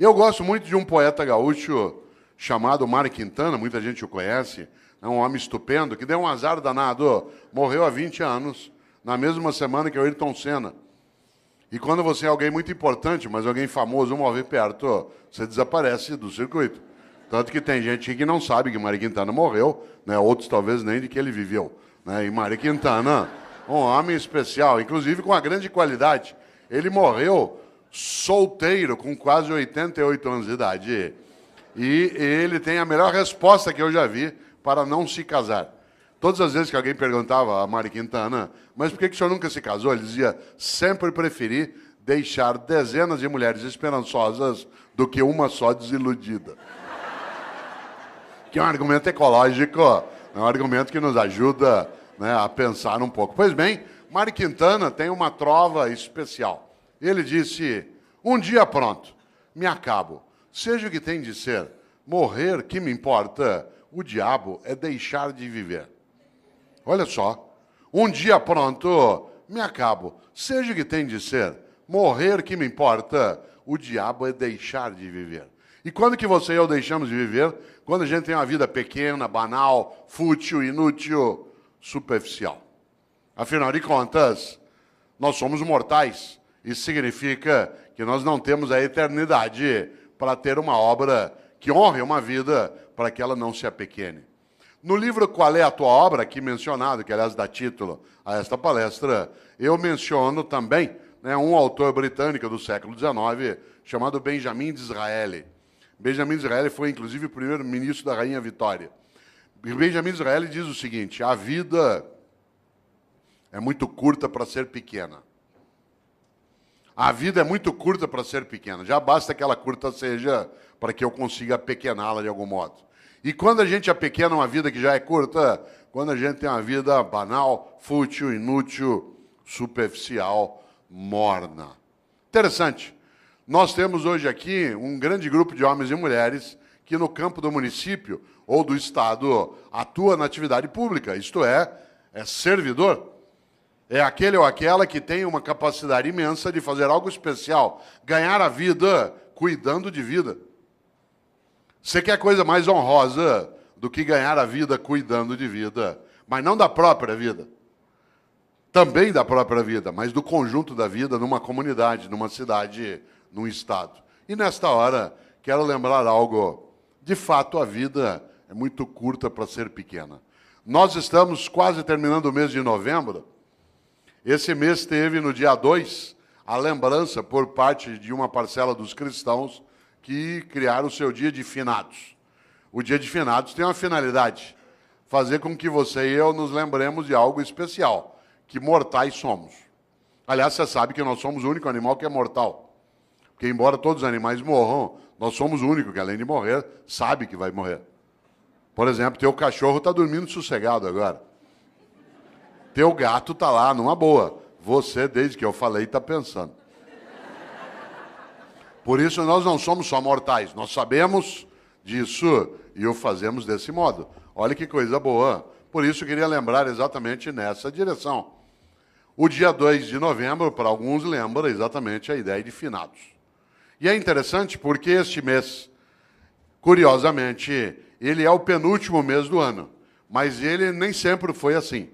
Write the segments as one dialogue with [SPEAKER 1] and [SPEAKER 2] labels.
[SPEAKER 1] Eu gosto muito de um poeta gaúcho chamado Mário Quintana, muita gente o conhece, é um homem estupendo, que deu um azar danado, morreu há 20 anos, na mesma semana que o Ayrton Senna. E quando você é alguém muito importante, mas alguém famoso morre perto, você desaparece do circuito. Tanto que tem gente que não sabe que Mário Quintana morreu, né? Outros talvez nem de que ele viveu. Né? E Mário Quintana, um homem especial, inclusive com uma grande qualidade. Ele morreu solteiro, com quase 88 anos de idade. E ele tem a melhor resposta que eu já vi para não se casar. Todas as vezes que alguém perguntava a Mário Quintana, mas por que o senhor nunca se casou? Ele dizia, sempre preferi deixar dezenas de mulheres esperançosas do que uma só desiludida. Que é um argumento ecológico, é um argumento que nos ajuda, né, a pensar um pouco. Pois bem, Mário Quintana tem uma trova especial. Ele disse, um dia pronto, me acabo, seja o que tem de ser, morrer que me importa, o diabo é deixar de viver. Olha só, um dia pronto, me acabo, seja o que tem de ser, morrer que me importa, o diabo é deixar de viver. E quando que você e eu deixamos de viver? Quando a gente tem uma vida pequena, banal, fútil, inútil, superficial. Afinal de contas, nós somos mortais. Isso significa que nós não temos a eternidade para ter uma obra que honre uma vida para que ela não se apequene. No livro Qual é a Tua Obra, aqui mencionado, que aliás dá título a esta palestra, eu menciono também, né, um autor britânico do século XIX chamado Benjamin Disraeli. Benjamin Disraeli foi, inclusive, o primeiro-ministro da Rainha Vitória. E Benjamin Disraeli diz o seguinte, a vida é muito curta para ser pequena. A vida é muito curta para ser pequena. Já basta que ela curta seja para que eu consiga apequená-la de algum modo. E quando a gente apequena uma vida que já é curta, quando a gente tem uma vida banal, fútil, inútil, superficial, morna. Interessante. Nós temos hoje aqui um grande grupo de homens e mulheres que no campo do município ou do Estado atua na atividade pública, isto é servidor. É aquele ou aquela que tem uma capacidade imensa de fazer algo especial, ganhar a vida cuidando de vida. Você quer coisa mais honrosa do que ganhar a vida cuidando de vida, mas não da própria vida. Também da própria vida, mas do conjunto da vida numa comunidade, numa cidade, num estado. E nesta hora, quero lembrar algo. De fato, a vida é muito curta para ser pequena. Nós estamos quase terminando o mês de novembro. Esse mês teve, no dia 2, a lembrança por parte de uma parcela dos cristãos que criaram o seu dia de finados. O dia de finados tem uma finalidade, fazer com que você e eu nos lembremos de algo especial, que mortais somos. Aliás, você sabe que nós somos o único animal que é mortal. Porque, embora todos os animais morram, nós somos o único que, além de morrer, sabe que vai morrer. Por exemplo, teu cachorro está dormindo sossegado agora. Teu gato está lá, numa boa. Você, desde que eu falei, está pensando. Por isso, nós não somos só mortais. Nós sabemos disso e o fazemos desse modo. Olha que coisa boa. Por isso, eu queria lembrar exatamente nessa direção. O dia 2 de novembro, para alguns, lembra exatamente a ideia de finados. E é interessante porque este mês, curiosamente, ele é o penúltimo mês do ano. Mas ele nem sempre foi assim.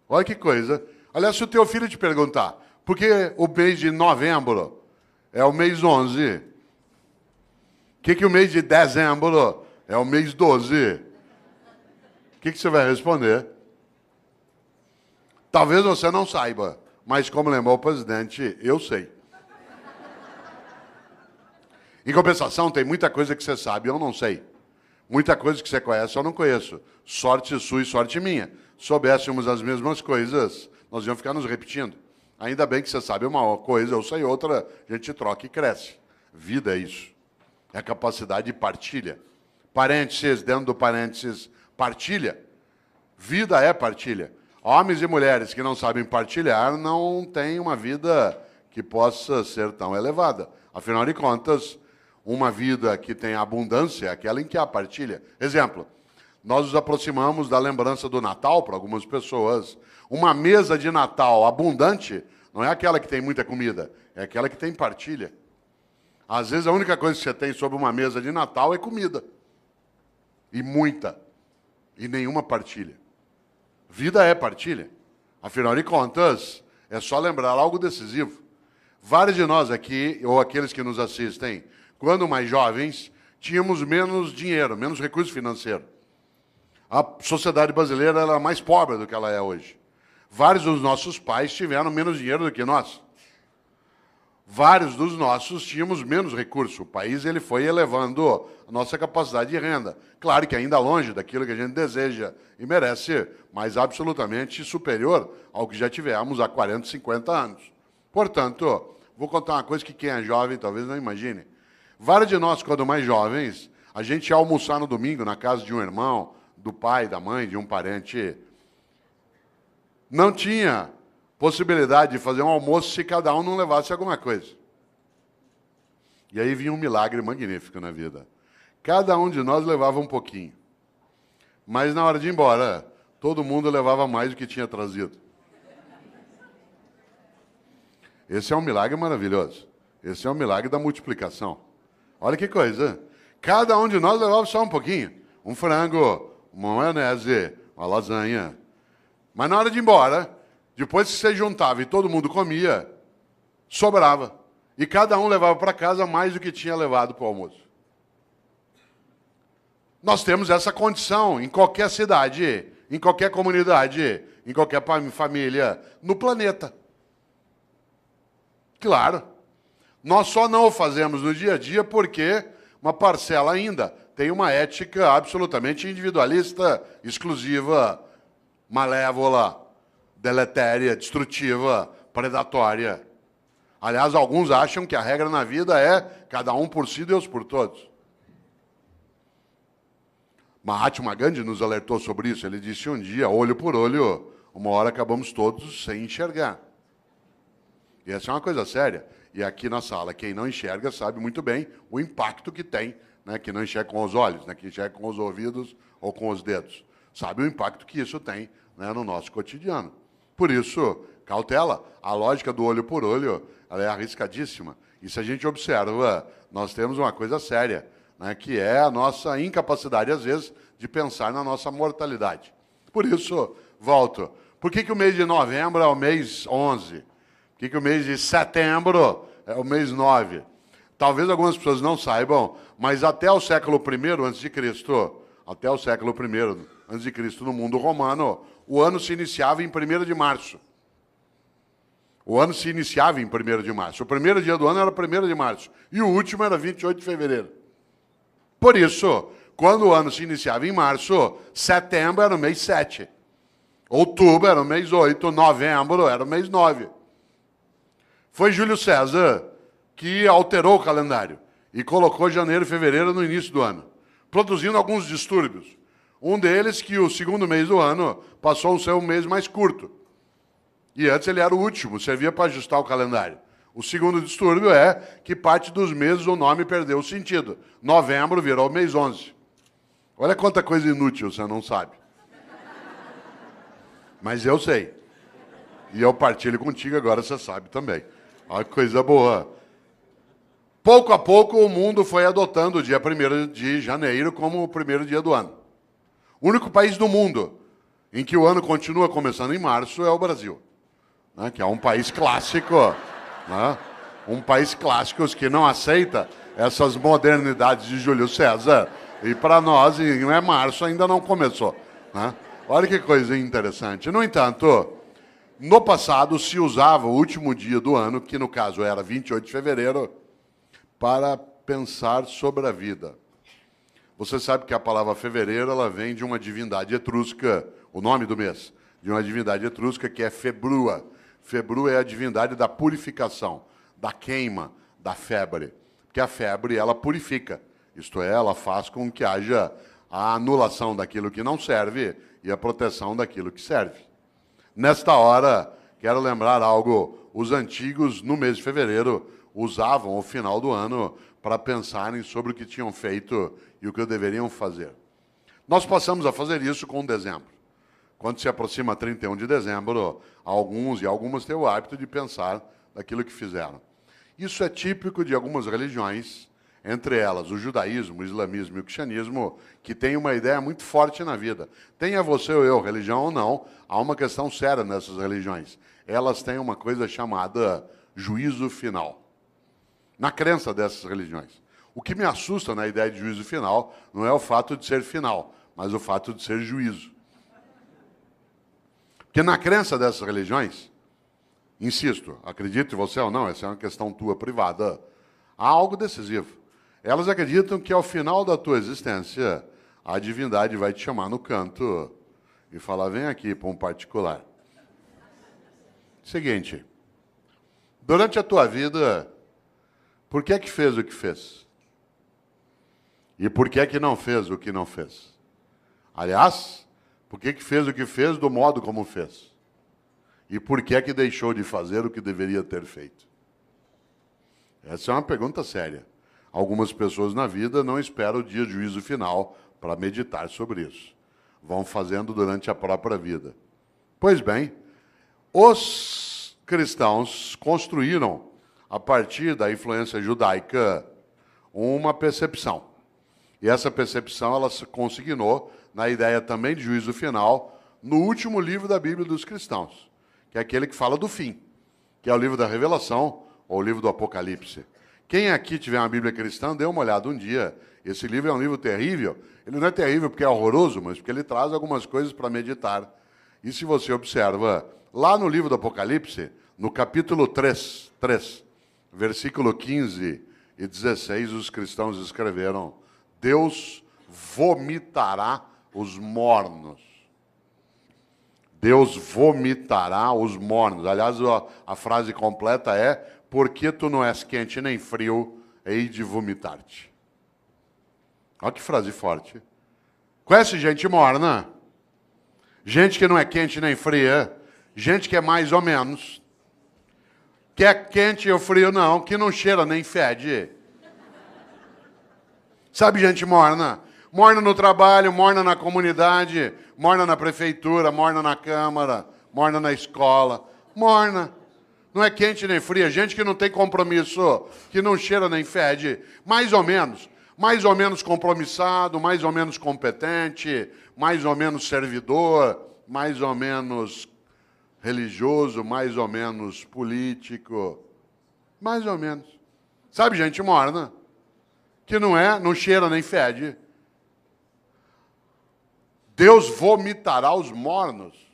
[SPEAKER 1] Olha que coisa. Aliás, se o teu filho te perguntar, por que o mês de novembro é o mês 11? O que o mês de dezembro é o mês 12? O que você vai responder? Talvez você não saiba, mas como lembrou o presidente, eu sei. Em compensação, tem muita coisa que você sabe e eu não sei. Muita coisa que você conhece eu não conheço. Sorte sua e sorte minha. Soubéssemos as mesmas coisas, nós íamos ficar nos repetindo. Ainda bem que você sabe uma coisa, eu sei outra, a gente troca e cresce. Vida é isso. É a capacidade de partilha. Parênteses, dentro do parênteses, partilha. Vida é partilha. Homens e mulheres que não sabem partilhar não têm uma vida que possa ser tão elevada. Afinal de contas, uma vida que tem abundância é aquela em que há partilha. Exemplo, nós nos aproximamos da lembrança do Natal para algumas pessoas. Uma mesa de Natal abundante não é aquela que tem muita comida, é aquela que tem partilha. Às vezes a única coisa que você tem sobre uma mesa de Natal é comida. E muita. E nenhuma partilha. Vida é partilha. Afinal de contas, é só lembrar algo decisivo. Vários de nós aqui, ou aqueles que nos assistem, quando mais jovens, tínhamos menos dinheiro, menos recurso financeiro. A sociedade brasileira era mais pobre do que ela é hoje. Vários dos nossos pais tiveram menos dinheiro do que nós. Vários dos nossos tínhamos menos recurso. O país ele foi elevando a nossa capacidade de renda. Claro que ainda longe daquilo que a gente deseja e merece, mas absolutamente superior ao que já tivemos há 40, 50 anos. Portanto, vou contar uma coisa que quem é jovem talvez não imagine. Vários de nós, quando mais jovens, a gente ia almoçar no domingo na casa de um irmão, do pai, da mãe, de um parente. Não tinha possibilidade de fazer um almoço se cada um não levasse alguma coisa. E aí vinha um milagre magnífico na vida. Cada um de nós levava um pouquinho. Mas na hora de ir embora, todo mundo levava mais do que tinha trazido. Esse é um milagre maravilhoso. Esse é um milagre da multiplicação. Olha que coisa. Cada um de nós levava só um pouquinho. Um frango, uma maionese, uma lasanha. Mas na hora de ir embora, depois que você juntava e todo mundo comia, sobrava. E cada um levava para casa mais do que tinha levado para o almoço. Nós temos essa condição em qualquer cidade, em qualquer comunidade, em qualquer família, no planeta. Claro. Nós só não o fazemos no dia a dia porque uma parcela ainda tem uma ética absolutamente individualista, exclusiva, malévola, deletéria, destrutiva, predatória. Aliás, alguns acham que a regra na vida é cada um por si, Deus por todos. Mahatma Gandhi nos alertou sobre isso. Ele disse um dia, olho por olho, uma hora acabamos todos sem enxergar. E essa é uma coisa séria. E aqui na sala, quem não enxerga sabe muito bem o impacto que tem, né, que não enxerga com os olhos, né, que enxerga com os ouvidos ou com os dedos. Sabe o impacto que isso tem, né, no nosso cotidiano. Por isso, cautela. A lógica do olho por olho ela é arriscadíssima. E se a gente observa, nós temos uma coisa séria, né, que é a nossa incapacidade, às vezes, de pensar na nossa mortalidade. Por isso, volto. Por que o mês de novembro é o mês 11? Por que o mês de setembro é o mês 9? Talvez algumas pessoas não saibam, mas até o século I a.C., até o século I a.C., no mundo romano, o ano se iniciava em 1º de março. O ano se iniciava em 1º de março. O primeiro dia do ano era 1º de março. E o último era 28 de fevereiro. Por isso, quando o ano se iniciava em março, setembro era o mês 7. Outubro era o mês 8. Novembro era o mês 9. Foi Júlio César que alterou o calendário e colocou janeiro e fevereiro no início do ano, produzindo alguns distúrbios. Um deles que o segundo mês do ano passou a ser um mês mais curto. E antes ele era o último, servia para ajustar o calendário. O segundo distúrbio é que parte dos meses o nome perdeu o sentido. Novembro virou mês 11. Olha quanta coisa inútil você não sabe. Mas eu sei. E eu partilho contigo, agora você sabe também. Olha que coisa boa. Pouco a pouco o mundo foi adotando o dia 1º de janeiro como o primeiro dia do ano. O único país do mundo em que o ano continua começando em março é o Brasil, né, que é um país clássico, né, um país clássico que não aceita essas modernidades de Júlio César. E para nós, em março ainda não começou. Né? Olha que coisa interessante. No entanto, no passado se usava o último dia do ano, que no caso era 28 de fevereiro, para pensar sobre a vida. Você sabe que a palavra fevereiro ela vem de uma divindade etrusca, o nome do mês, de uma divindade etrusca que é Februa. Februa é a divindade da purificação, da queima, da febre. Porque a febre, ela purifica. Isto é, ela faz com que haja a anulação daquilo que não serve e a proteção daquilo que serve. Nesta hora, quero lembrar algo. Os antigos, no mês de fevereiro, usavam o final do ano para pensarem sobre o que tinham feito e o que deveriam fazer. Nós passamos a fazer isso com dezembro. Quando se aproxima 31 de dezembro, alguns e algumas têm o hábito de pensar naquilo que fizeram. Isso é típico de algumas religiões, entre elas o judaísmo, o islamismo e o cristianismo, que tem uma ideia muito forte na vida. Tenha você ou eu religião ou não, há uma questão séria nessas religiões. Elas têm uma coisa chamada juízo final. Na crença dessas religiões. O que me assusta na ideia de juízo final não é o fato de ser final, mas o fato de ser juízo. Porque na crença dessas religiões, insisto, acredite você ou não, essa é uma questão tua privada, há algo decisivo. Elas acreditam que ao final da tua existência, a divindade vai te chamar no canto e falar, vem aqui para um particular. Seguinte, durante a tua vida, por que é que fez o que fez? E por que é que não fez o que não fez? Aliás, por que é que fez o que fez do modo como fez? E por que é que deixou de fazer o que deveria ter feito? Essa é uma pergunta séria. Algumas pessoas na vida não esperam o dia de juízo final para meditar sobre isso. Vão fazendo durante a própria vida. Pois bem, os cristãos construíram, a partir da influência judaica, uma percepção. E essa percepção ela se consignou na ideia também de juízo final no último livro da Bíblia dos cristãos, que é aquele que fala do fim, que é o livro da Revelação ou o livro do Apocalipse. Quem aqui tiver uma Bíblia cristã, dê uma olhada um dia. Esse livro é um livro terrível. Ele não é terrível porque é horroroso, mas porque ele traz algumas coisas para meditar. E se você observa, lá no livro do Apocalipse, no capítulo 3, versículo 15 e 16, os cristãos escreveram, Deus vomitará os mornos. Deus vomitará os mornos. Aliás, a frase completa é, porque tu não és quente nem frio, hei de vomitar-te. Olha que frase forte. Conhece gente morna? Gente que não é quente nem fria? Gente que é mais ou menos? Que é quente ou frio não, que não cheira nem fede. Sabe gente morna? Morna no trabalho, morna na comunidade, morna na prefeitura, morna na Câmara, morna na escola. Morna. Não é quente nem fria. Gente que não tem compromisso, que não cheira nem fede. Mais ou menos compromissado, mais ou menos competente, mais ou menos servidor, mais ou menos religioso, mais ou menos político. Mais ou menos. Sabe gente morna? Que não cheira nem fede. Deus vomitará os mornos.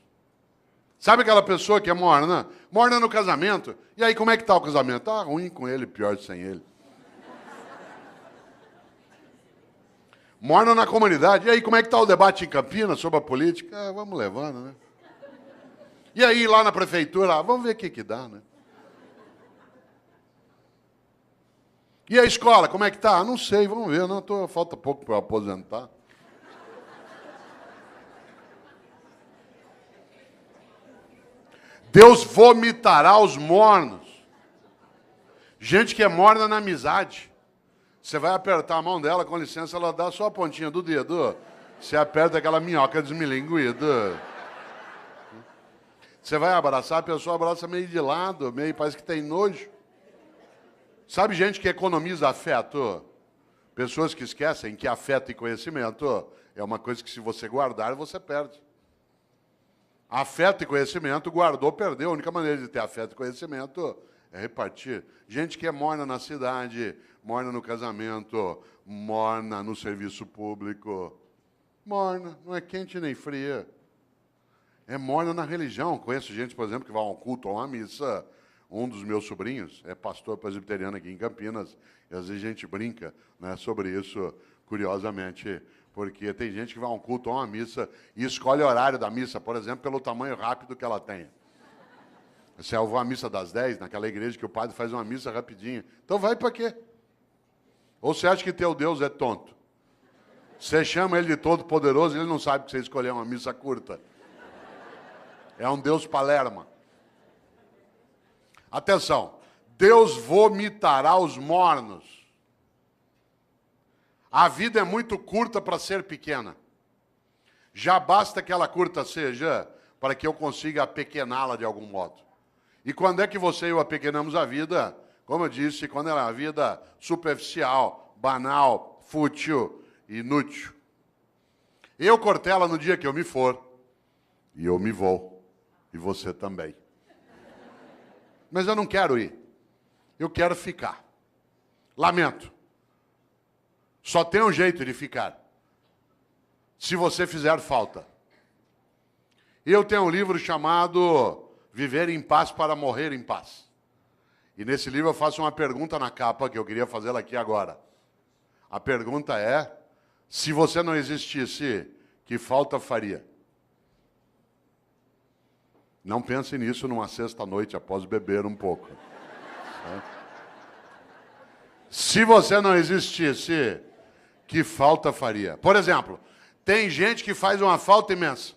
[SPEAKER 1] Sabe aquela pessoa que é morna? Morna no casamento. E aí, como é que está o casamento? Tá ruim com ele, pior sem ele. Morna na comunidade. E aí, como é que está o debate em Campinas sobre a política? Vamos levando, né? E aí, lá na prefeitura, vamos ver o que dá, né? E a escola, como é que está? Não sei, vamos ver. Falta pouco para eu aposentar. Deus vomitará os mornos. Gente que é morna na amizade. Você vai apertar a mão dela, com licença, ela dá só a pontinha do dedo. Você aperta aquela minhoca desmilinguida. Você vai abraçar, a pessoa abraça meio de lado, meio parece que tem nojo. Sabe gente que economiza afeto? Pessoas que esquecem que afeto e conhecimento é uma coisa que se você guardar, você perde. Afeto e conhecimento, guardou, perdeu. A única maneira de ter afeto e conhecimento é repartir. Gente que é morna na cidade, morna no casamento, morna no serviço público. Morna, não é quente nem fria. É morna na religião. Conheço gente, por exemplo, que vai a um culto ou a uma missa. Um dos meus sobrinhos é pastor presbiteriano aqui em Campinas. E às vezes a gente brinca, né, sobre isso, curiosamente. Porque tem gente que vai a um culto ou a uma missa e escolhe o horário da missa, por exemplo, pelo tamanho rápido que ela tem. Se eu vou à missa das 10, naquela igreja que o padre faz uma missa rapidinho. Então vai para quê? Ou você acha que teu Deus é tonto? Você chama ele de todo-poderoso e ele não sabe que você escolheu uma missa curta. É um Deus palerma. Atenção. Deus vomitará os mornos. A vida é muito curta para ser pequena. Já basta que ela curta seja para que eu consiga apequená-la de algum modo. E quando é que você e eu apequenamos a vida? como eu disse, quando é uma vida superficial, banal, fútil e inútil. Eu, Cortella, no dia que eu me for, e eu me vou, e você também. Mas eu não quero ir, eu quero ficar. Lamento. Só tem um jeito de ficar. Se você fizer falta. Eu tenho um livro chamado Viver em Paz para Morrer em Paz. E nesse livro eu faço uma pergunta na capa, que eu queria fazê-la aqui agora. A pergunta é, se você não existisse, que falta faria? Não pense nisso numa sexta-noite, após beber um pouco. Se você não existisse, que falta faria? Por exemplo, tem gente que faz uma falta imensa.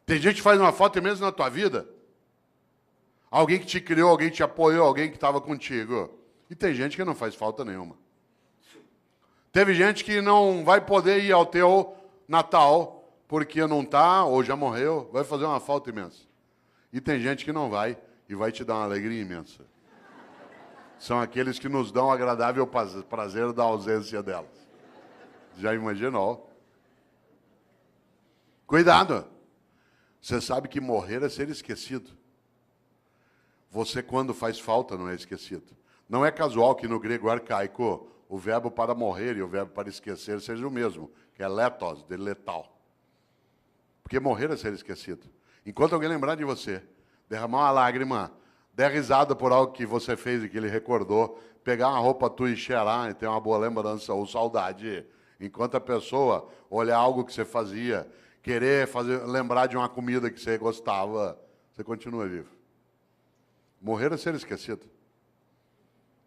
[SPEAKER 1] Tem gente que faz uma falta imensa na tua vida. Alguém que te criou, alguém que te apoiou, alguém que estava contigo. E tem gente que não faz falta nenhuma. Teve gente que não vai poder ir ao teu Natal porque não está ou já morreu, vai fazer uma falta imensa. E tem gente que não vai e vai te dar uma alegria imensa. São aqueles que nos dão o agradável prazer da ausência delas. Já imaginou? Cuidado! Você sabe que morrer é ser esquecido. Você, quando faz falta, não é esquecido. Não é casual que no grego arcaico o verbo para morrer e o verbo para esquecer seja o mesmo, que é letos, de letal. Porque morrer é ser esquecido. Enquanto alguém lembrar de você, derramar uma lágrima, der risada por algo que você fez e que ele recordou, pegar uma roupa tua e cheirar e ter uma boa lembrança ou saudade, enquanto a pessoa olhar algo que você fazia, querer lembrar de uma comida que você gostava, você continua vivo. Morrer é ser esquecido.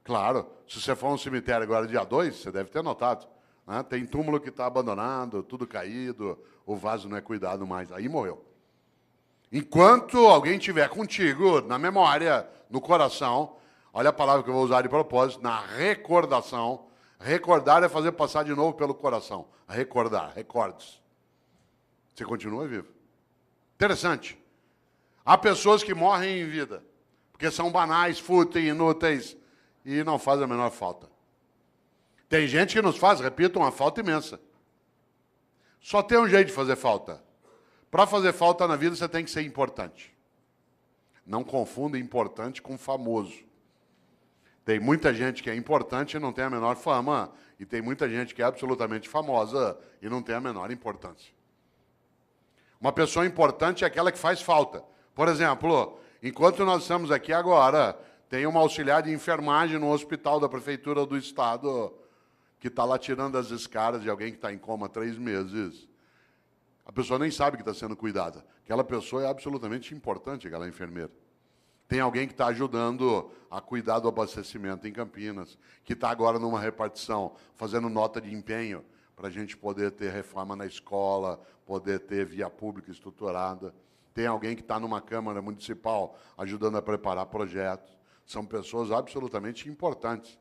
[SPEAKER 1] Claro, se você for a um cemitério agora dia 2, você deve ter notado. Né? Tem túmulo que está abandonado, tudo caído, o vaso não é cuidado mais. Aí morreu. Enquanto alguém estiver contigo, na memória, no coração, olha a palavra que eu vou usar de propósito, na recordação. Recordar é fazer passar de novo pelo coração. Recordar, recordes. Você continua vivo. Interessante. Há pessoas que morrem em vida, porque são banais, fúteis, inúteis, e não fazem a menor falta. Tem gente que nos faz, repito, uma falta imensa. Só tem um jeito de fazer falta. Para fazer falta na vida, você tem que ser importante. Não confunda importante com famoso. Tem muita gente que é importante e não tem a menor fama, e tem muita gente que é absolutamente famosa e não tem a menor importância. Uma pessoa importante é aquela que faz falta. Por exemplo, enquanto nós estamos aqui agora, tem uma auxiliar de enfermagem no hospital da prefeitura do estado que está lá tirando as escaras de alguém que está em coma há 3 meses. A pessoa nem sabe que está sendo cuidada. Aquela pessoa é absolutamente importante, aquela enfermeira. Tem alguém que está ajudando a cuidar do abastecimento em Campinas, que está agora numa repartição, fazendo nota de empenho, para a gente poder ter reforma na escola, poder ter via pública estruturada. Tem alguém que está numa Câmara Municipal ajudando a preparar projetos. São pessoas absolutamente importantes,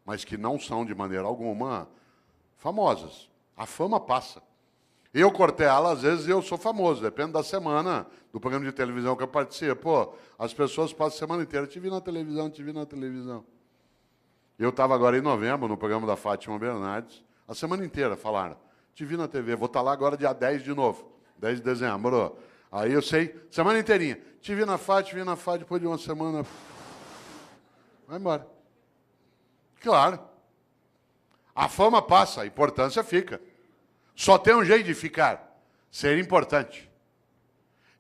[SPEAKER 1] mas que não são, de maneira alguma, famosas. A fama passa. Eu, Cortella, às vezes eu sou famoso, depende da semana, do programa de televisão que eu participo. As pessoas passam a semana inteira, te vi na televisão, te vi na televisão. Eu estava agora em novembro, no programa da Fátima Bernardes, a semana inteira falaram, te vi na TV, vou estar lá agora dia 10 de novo, 10 de dezembro. Aí eu sei, semana inteirinha, te vi na Fátima, depois de uma semana, vai embora. Claro. A fama passa, a importância fica. Só tem um jeito de ficar, ser importante.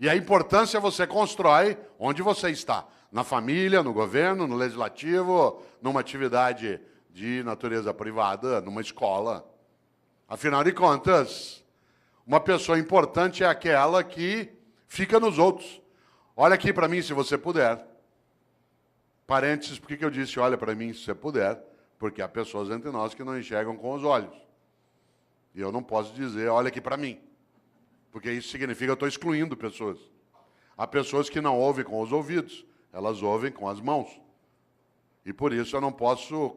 [SPEAKER 1] E a importância você constrói onde você está. Na família, no governo, no legislativo, numa atividade de natureza privada, numa escola. Afinal de contas, uma pessoa importante é aquela que fica nos outros. Olha aqui para mim, se você puder. Parênteses, por que eu disse olha para mim, se você puder? Porque há pessoas entre nós que não enxergam com os olhos. E eu não posso dizer, olha aqui para mim. Porque isso significa que eu estou excluindo pessoas. Há pessoas que não ouvem com os ouvidos, elas ouvem com as mãos. E por isso eu não posso,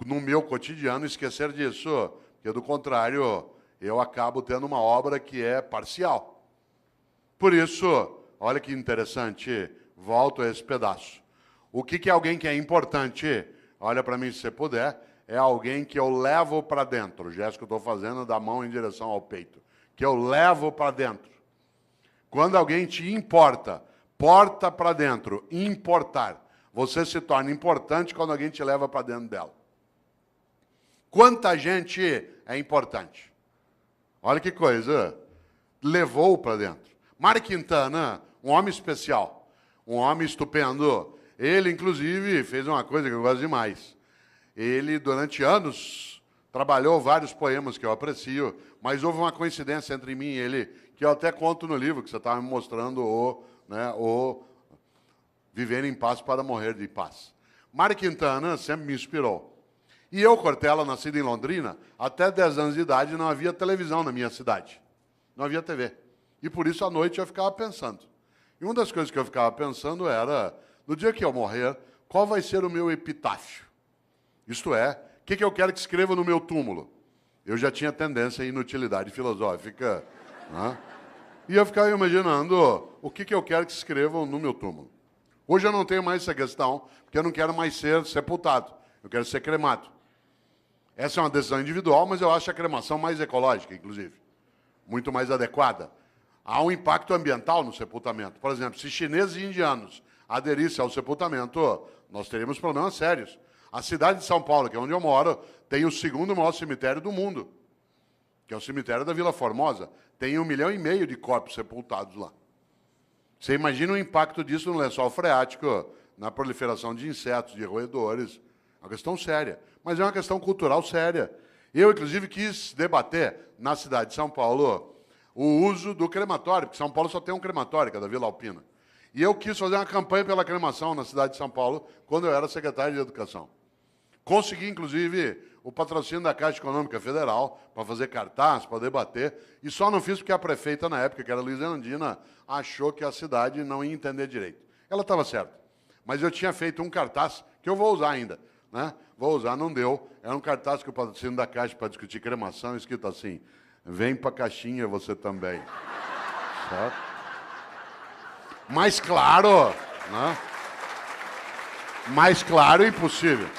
[SPEAKER 1] no meu cotidiano, esquecer disso. Porque, do contrário, eu acabo tendo uma obra que é parcial. Por isso, olha que interessante, volto a esse pedaço. O que é alguém que é importante? Olha para mim se você puder. É alguém que eu levo para dentro. O gesto que eu estou fazendo da mão em direção ao peito. Que eu levo para dentro. Quando alguém te importa, porta para dentro, importar. Você se torna importante quando alguém te leva para dentro dela. Quanta gente é importante? Olha que coisa. Levou para dentro. Mário Quintana, um homem especial. Um homem estupendo. Ele, inclusive, fez uma coisa que eu gosto demais. Ele, durante anos, trabalhou vários poemas que eu aprecio, mas houve uma coincidência entre mim e ele, que eu até conto no livro, que você estava me mostrando, o Viver em Paz para Morrer de Paz. Mário Quintana sempre me inspirou. E eu, Cortella, nascido em Londrina, até 10 anos de idade não havia televisão na minha cidade. Não havia TV. E por isso, à noite, eu ficava pensando. E uma das coisas que eu ficava pensando era, no dia que eu morrer, qual vai ser o meu epitáfio? Isto é, o que eu quero que escreva no meu túmulo? Eu já tinha tendência à inutilidade filosófica, né? E eu ficava imaginando o que eu quero que escrevam no meu túmulo. Hoje eu não tenho mais essa questão, porque eu não quero mais ser sepultado. Eu quero ser cremado. Essa é uma decisão individual, mas eu acho a cremação mais ecológica, inclusive. Muito mais adequada. Há um impacto ambiental no sepultamento. Por exemplo, se chineses e indianos aderissem ao sepultamento, nós teríamos problemas sérios. A cidade de São Paulo, que é onde eu moro, tem o segundo maior cemitério do mundo, que é o cemitério da Vila Formosa. Tem 1,5 milhão de corpos sepultados lá. Você imagina o impacto disso no lençol freático, na proliferação de insetos, de roedores. É uma questão séria, mas é uma questão cultural séria. Eu, inclusive, quis debater na cidade de São Paulo o uso do crematório, porque São Paulo só tem um crematório, que é da Vila Alpina. E eu quis fazer uma campanha pela cremação na cidade de São Paulo, quando eu era secretário de Educação. Consegui, inclusive, o patrocínio da Caixa Econômica Federal para fazer cartaz, para debater, e só não fiz porque a prefeita, na época, que era Luiza Erundina, achou que a cidade não ia entender direito. Ela estava certa. Mas eu tinha feito um cartaz, que eu vou usar ainda, né? Vou usar, não deu. Era um cartaz que o patrocínio da Caixa para discutir cremação, escrito assim, vem para a caixinha você também. Certo? Mais claro, né? Mais claro impossível.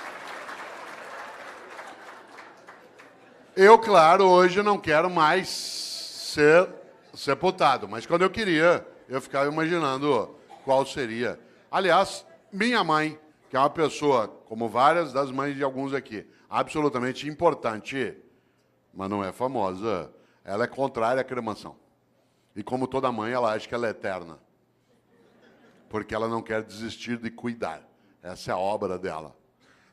[SPEAKER 1] Eu, claro, hoje não quero mais ser sepultado, mas quando eu queria, eu ficava imaginando qual seria. Aliás, minha mãe, que é uma pessoa, como várias das mães de alguns aqui, absolutamente importante, mas não é famosa, ela é contrária à cremação. E como toda mãe, ela acha que ela é eterna. Porque ela não quer desistir de cuidar. Essa é a obra dela.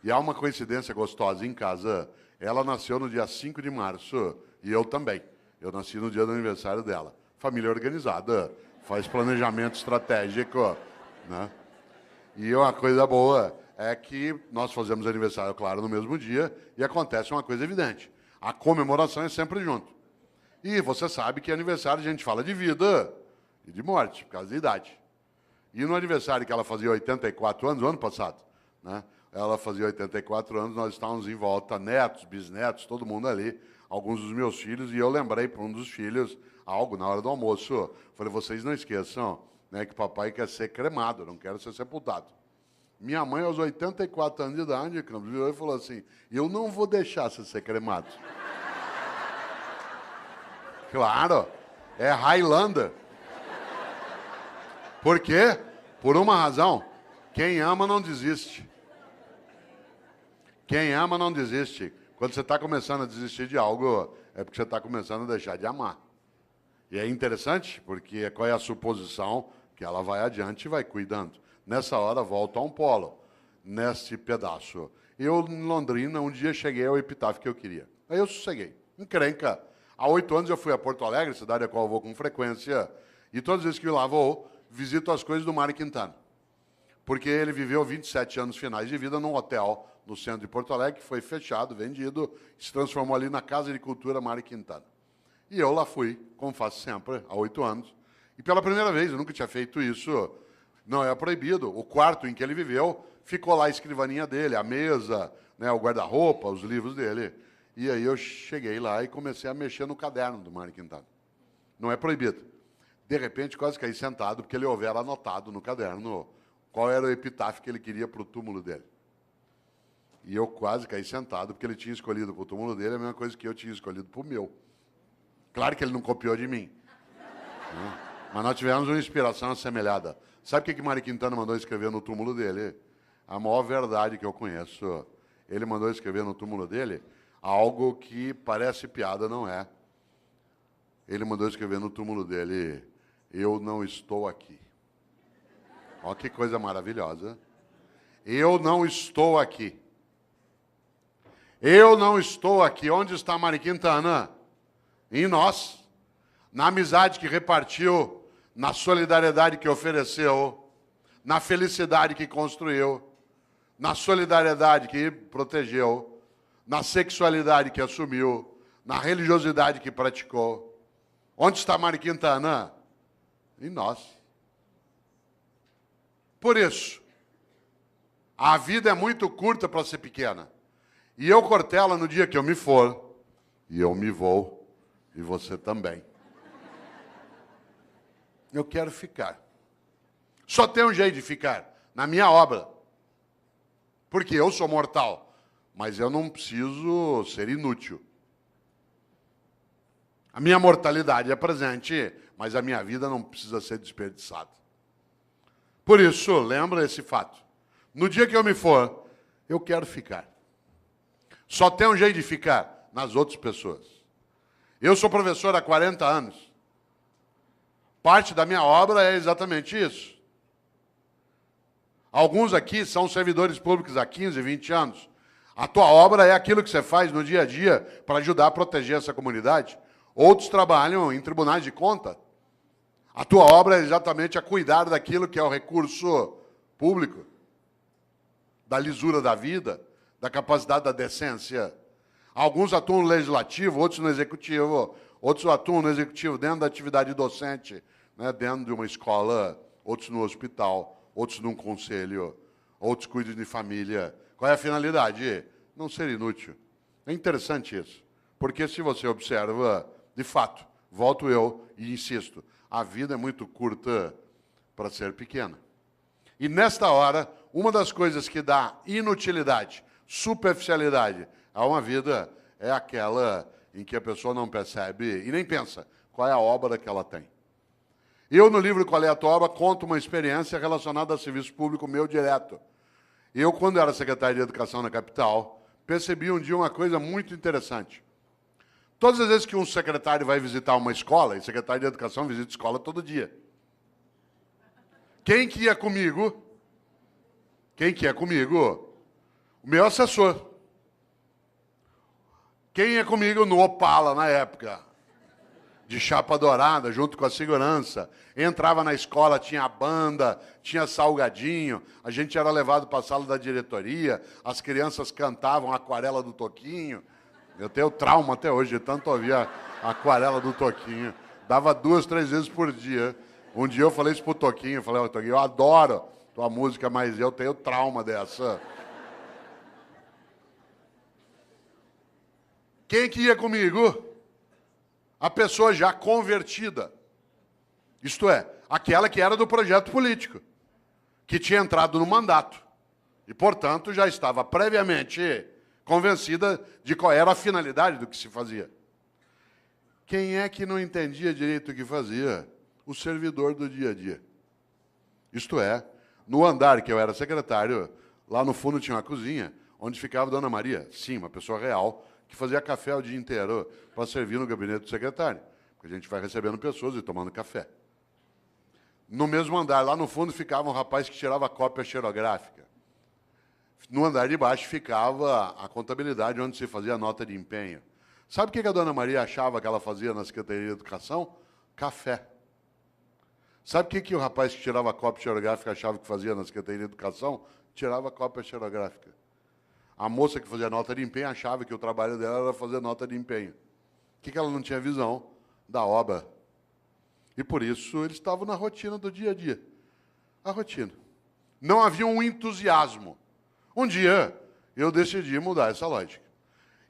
[SPEAKER 1] E há uma coincidência gostosa em casa. Ela nasceu no dia 5 de março, e eu também. Eu nasci no dia do aniversário dela. Família organizada, faz planejamento estratégico, né? E uma coisa boa é que nós fazemos aniversário, claro, no mesmo dia, e acontece uma coisa evidente. A comemoração é sempre junto. E você sabe que aniversário a gente fala de vida e de morte, por causa da idade. E no aniversário que ela fazia 84 anos, o ano passado, né? Ela fazia 84 anos, nós estávamos em volta, netos, bisnetos, todo mundo ali, alguns dos meus filhos, e eu lembrei para um dos filhos algo na hora do almoço. Falei, vocês não esqueçam, né, que papai quer ser cremado, não quer ser sepultado. Minha mãe, aos 84 anos de idade, virou e falou assim, eu não vou deixar você ser cremado. Claro, é Highlander. Por quê? Por uma razão, quem ama não desiste. Quem ama não desiste. Quando você está começando a desistir de algo, é porque você está começando a deixar de amar. E é interessante, porque qual é a suposição? Que ela vai adiante e vai cuidando. Nessa hora, volta a um polo, nesse pedaço. Eu, em Londrina, um dia cheguei ao epitáfio que eu queria. Aí eu sosseguei. Encrenca. Há 8 anos eu fui a Porto Alegre, cidade a qual eu vou com frequência, e todas as vezes que eu lá vou, visito as coisas do Mário Quintana. Porque ele viveu 27 anos finais de vida num hotel no centro de Porto Alegre, que foi fechado, vendido, se transformou ali na Casa de Cultura Mário Quintana. E eu lá fui, como faço sempre, há 8 anos, e pela primeira vez, eu nunca tinha feito isso, não é proibido. O quarto em que ele viveu, ficou lá a escrivaninha dele, a mesa, né, o guarda-roupa, os livros dele. E aí eu cheguei lá e comecei a mexer no caderno do Mário Quintana. Não é proibido. De repente, quase caí sentado, porque ele houvera anotado no caderno qual era o epitáfio que ele queria para o túmulo dele. E eu quase caí sentado, porque ele tinha escolhido para o túmulo dele a mesma coisa que eu tinha escolhido para o meu. Claro que ele não copiou de mim. Né? Mas nós tivemos uma inspiração assemelhada. Sabe o que Mário Quintana mandou escrever no túmulo dele? A maior verdade que eu conheço. Ele mandou escrever no túmulo dele algo que parece piada, não é. Ele mandou escrever no túmulo dele: eu não estou aqui. Olha que coisa maravilhosa. Eu não estou aqui. Eu não estou aqui. Onde está Mário Quintana? Em nós. Na amizade que repartiu, na solidariedade que ofereceu, na felicidade que construiu, na solidariedade que protegeu, na sexualidade que assumiu, na religiosidade que praticou. Onde está Mário Quintana? Em nós. Por isso, a vida é muito curta para ser pequena. E eu, Cortella, no dia que eu me for, e eu me vou, e você também, eu quero ficar. Só tem um jeito de ficar, na minha obra. Porque eu sou mortal, mas eu não preciso ser inútil. A minha mortalidade é presente, mas a minha vida não precisa ser desperdiçada. Por isso, lembra esse fato. No dia que eu me for, eu quero ficar. Só tem um jeito de ficar, nas outras pessoas. Eu sou professor há 40 anos. Parte da minha obra é exatamente isso. Alguns aqui são servidores públicos há 15, 20 anos. A tua obra é aquilo que você faz no dia a dia para ajudar a proteger essa comunidade. Outros trabalham em tribunais de conta. A tua obra é exatamente a cuidar daquilo que é o recurso público, da lisura da vida, da capacidade da decência. Alguns atuam no legislativo, outros no executivo, outros atuam no executivo dentro da atividade docente, né, dentro de uma escola, outros no hospital, outros num conselho, outros cuidam de família. Qual é a finalidade? Não ser inútil. É interessante isso, porque se você observa, de fato, volto eu e insisto, a vida é muito curta para ser pequena. E nesta hora, uma das coisas que dá inutilidade, superficialidade a uma vida é aquela em que a pessoa não percebe e nem pensa qual é a obra que ela tem. Eu, no livro Qual é a Tua Obra, conto uma experiência relacionada ao serviço público meu direto. Eu, quando era secretário de Educação na capital, percebi um dia uma coisa muito interessante. Todas as vezes que um secretário vai visitar uma escola, e secretário de Educação visita escola todo dia. Quem que ia comigo? Quem que ia comigo? O meu assessor. Quem ia comigo no Opala, na época? De chapa dourada, junto com a segurança. Entrava na escola, tinha banda, tinha salgadinho, a gente era levado para a sala da diretoria, as crianças cantavam a Aquarela do Toquinho. Eu tenho trauma até hoje, de tanto ouvir a Aquarela do Toquinho. Dava 2, 3 vezes por dia. Um dia eu falei isso pro Toquinho, eu falei, Toquinho, eu adoro tua música, mas eu tenho trauma dessa. Quem que ia comigo? A pessoa já convertida. Isto é, aquela que era do projeto político, que tinha entrado no mandato. E, portanto, já estava previamente convencida de qual era a finalidade do que se fazia. Quem é que não entendia direito o que fazia? O servidor do dia a dia. Isto é, no andar que eu era secretário, lá no fundo tinha uma cozinha, onde ficava Dona Maria, sim, uma pessoa real, que fazia café o dia inteiro para servir no gabinete do secretário. Porque a gente vai recebendo pessoas e tomando café. No mesmo andar, lá no fundo, ficava um rapaz que tirava cópia xerográfica. No andar de baixo ficava a contabilidade, onde se fazia a nota de empenho. Sabe o que a Dona Maria achava que ela fazia na Secretaria de Educação? Café. Sabe o que o rapaz que tirava cópia xerográfica achava que fazia na Secretaria de Educação? Tirava cópia xerográfica. A moça que fazia nota de empenho achava que o trabalho dela era fazer nota de empenho. O que ela não tinha visão? Da obra. E por isso eles estavam na rotina do dia a dia. A rotina. Não havia um entusiasmo. Um dia eu decidi mudar essa lógica.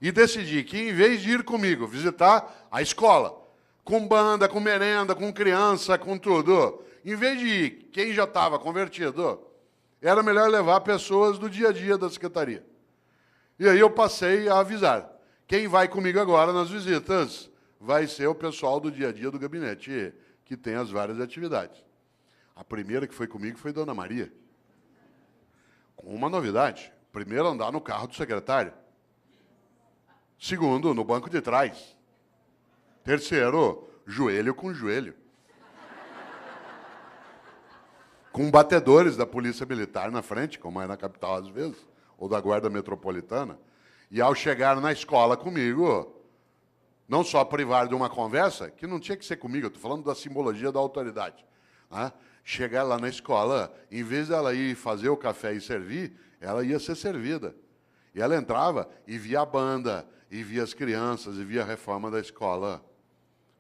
[SPEAKER 1] E decidi que, em vez de ir comigo visitar a escola, com banda, com merenda, com criança, com tudo, em vez de ir quem já estava convertido, era melhor levar pessoas do dia a dia da secretaria. E aí eu passei a avisar. Quem vai comigo agora nas visitas vai ser o pessoal do dia a dia do gabinete, que tem as várias atividades. A primeira que foi comigo foi Dona Maria. Com uma novidade. Primeiro, andar no carro do secretário. Segundo, no banco de trás. Terceiro, joelho com joelho. Com batedores da Polícia Militar na frente, como é na capital às vezes, ou da Guarda Metropolitana. E ao chegar na escola comigo, não só privar de uma conversa, que não tinha que ser comigo, eu estou falando da simbologia da autoridade. Né? Chegar lá na escola, em vez dela ir fazer o café e servir, ela ia ser servida. E ela entrava e via a banda, e via as crianças, e via a reforma da escola.